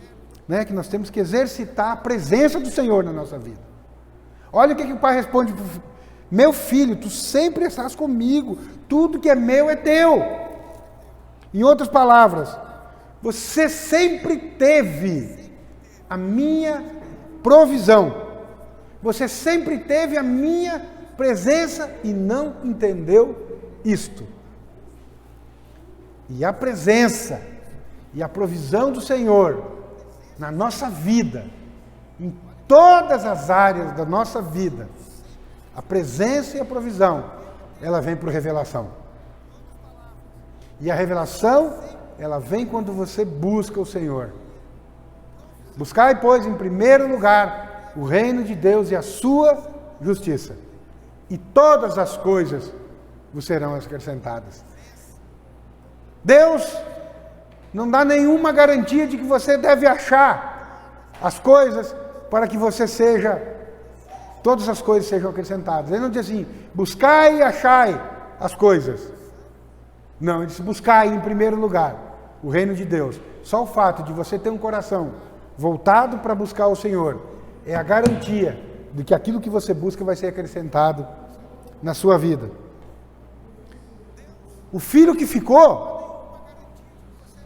[SPEAKER 1] né? Que nós temos que exercitar a presença do Senhor na nossa vida. Olha o que o pai responde: meu filho, tu sempre estás comigo, tudo que é meu é teu. Em outras palavras, você sempre teve a minha provisão, você sempre teve a minha presença e não entendeu isto. E a presença e a provisão do Senhor na nossa vida, em todas as áreas da nossa vida, a presença e a provisão, ela vem por revelação. E a revelação, ela vem quando você busca o Senhor. Buscai, pois, em primeiro lugar o reino de Deus e a sua justiça, e todas as coisas vos serão acrescentadas. Deus não dá nenhuma garantia de que você deve achar as coisas para que você seja, todas as coisas sejam acrescentadas. Ele não diz assim, buscai e achai as coisas. Não, ele diz, buscai em primeiro lugar o reino de Deus. Só o fato de você ter um coração voltado para buscar o Senhor é a garantia de que aquilo que você busca vai ser acrescentado na sua vida. O filho que ficou,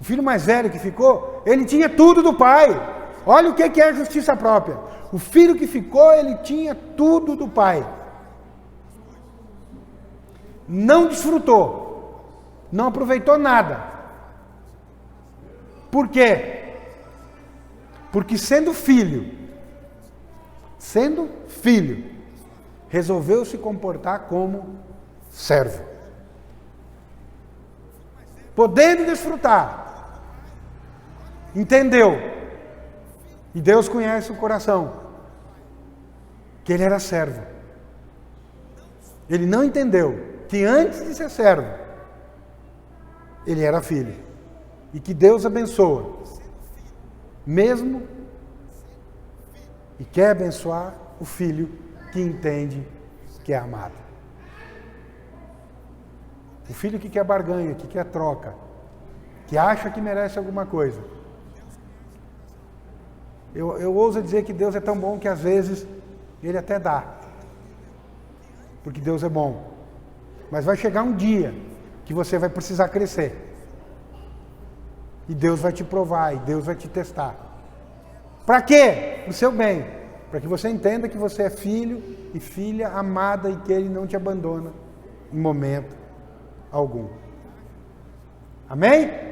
[SPEAKER 1] o filho mais velho que ficou, ele tinha tudo do pai. Olha o que é a justiça própria. O filho que ficou, ele tinha tudo do pai. Não desfrutou, não aproveitou nada. Por quê? Porque sendo filho, resolveu se comportar como servo. Podendo desfrutar, entendeu, e Deus conhece o coração, que ele era servo. Ele não entendeu que antes de ser servo, ele era filho. E que Deus abençoa, mesmo, e quer abençoar o filho que entende que é amado. O filho que quer barganha, que quer troca, que acha que merece alguma coisa. Eu ouso dizer que Deus é tão bom que às vezes Ele até dá, porque Deus é bom. Mas vai chegar um dia que você vai precisar crescer. E Deus vai te provar, e Deus vai te testar. Para quê? Para o seu bem. Para que você entenda que você é filho e filha amada e que Ele não te abandona em momento algum. Amém?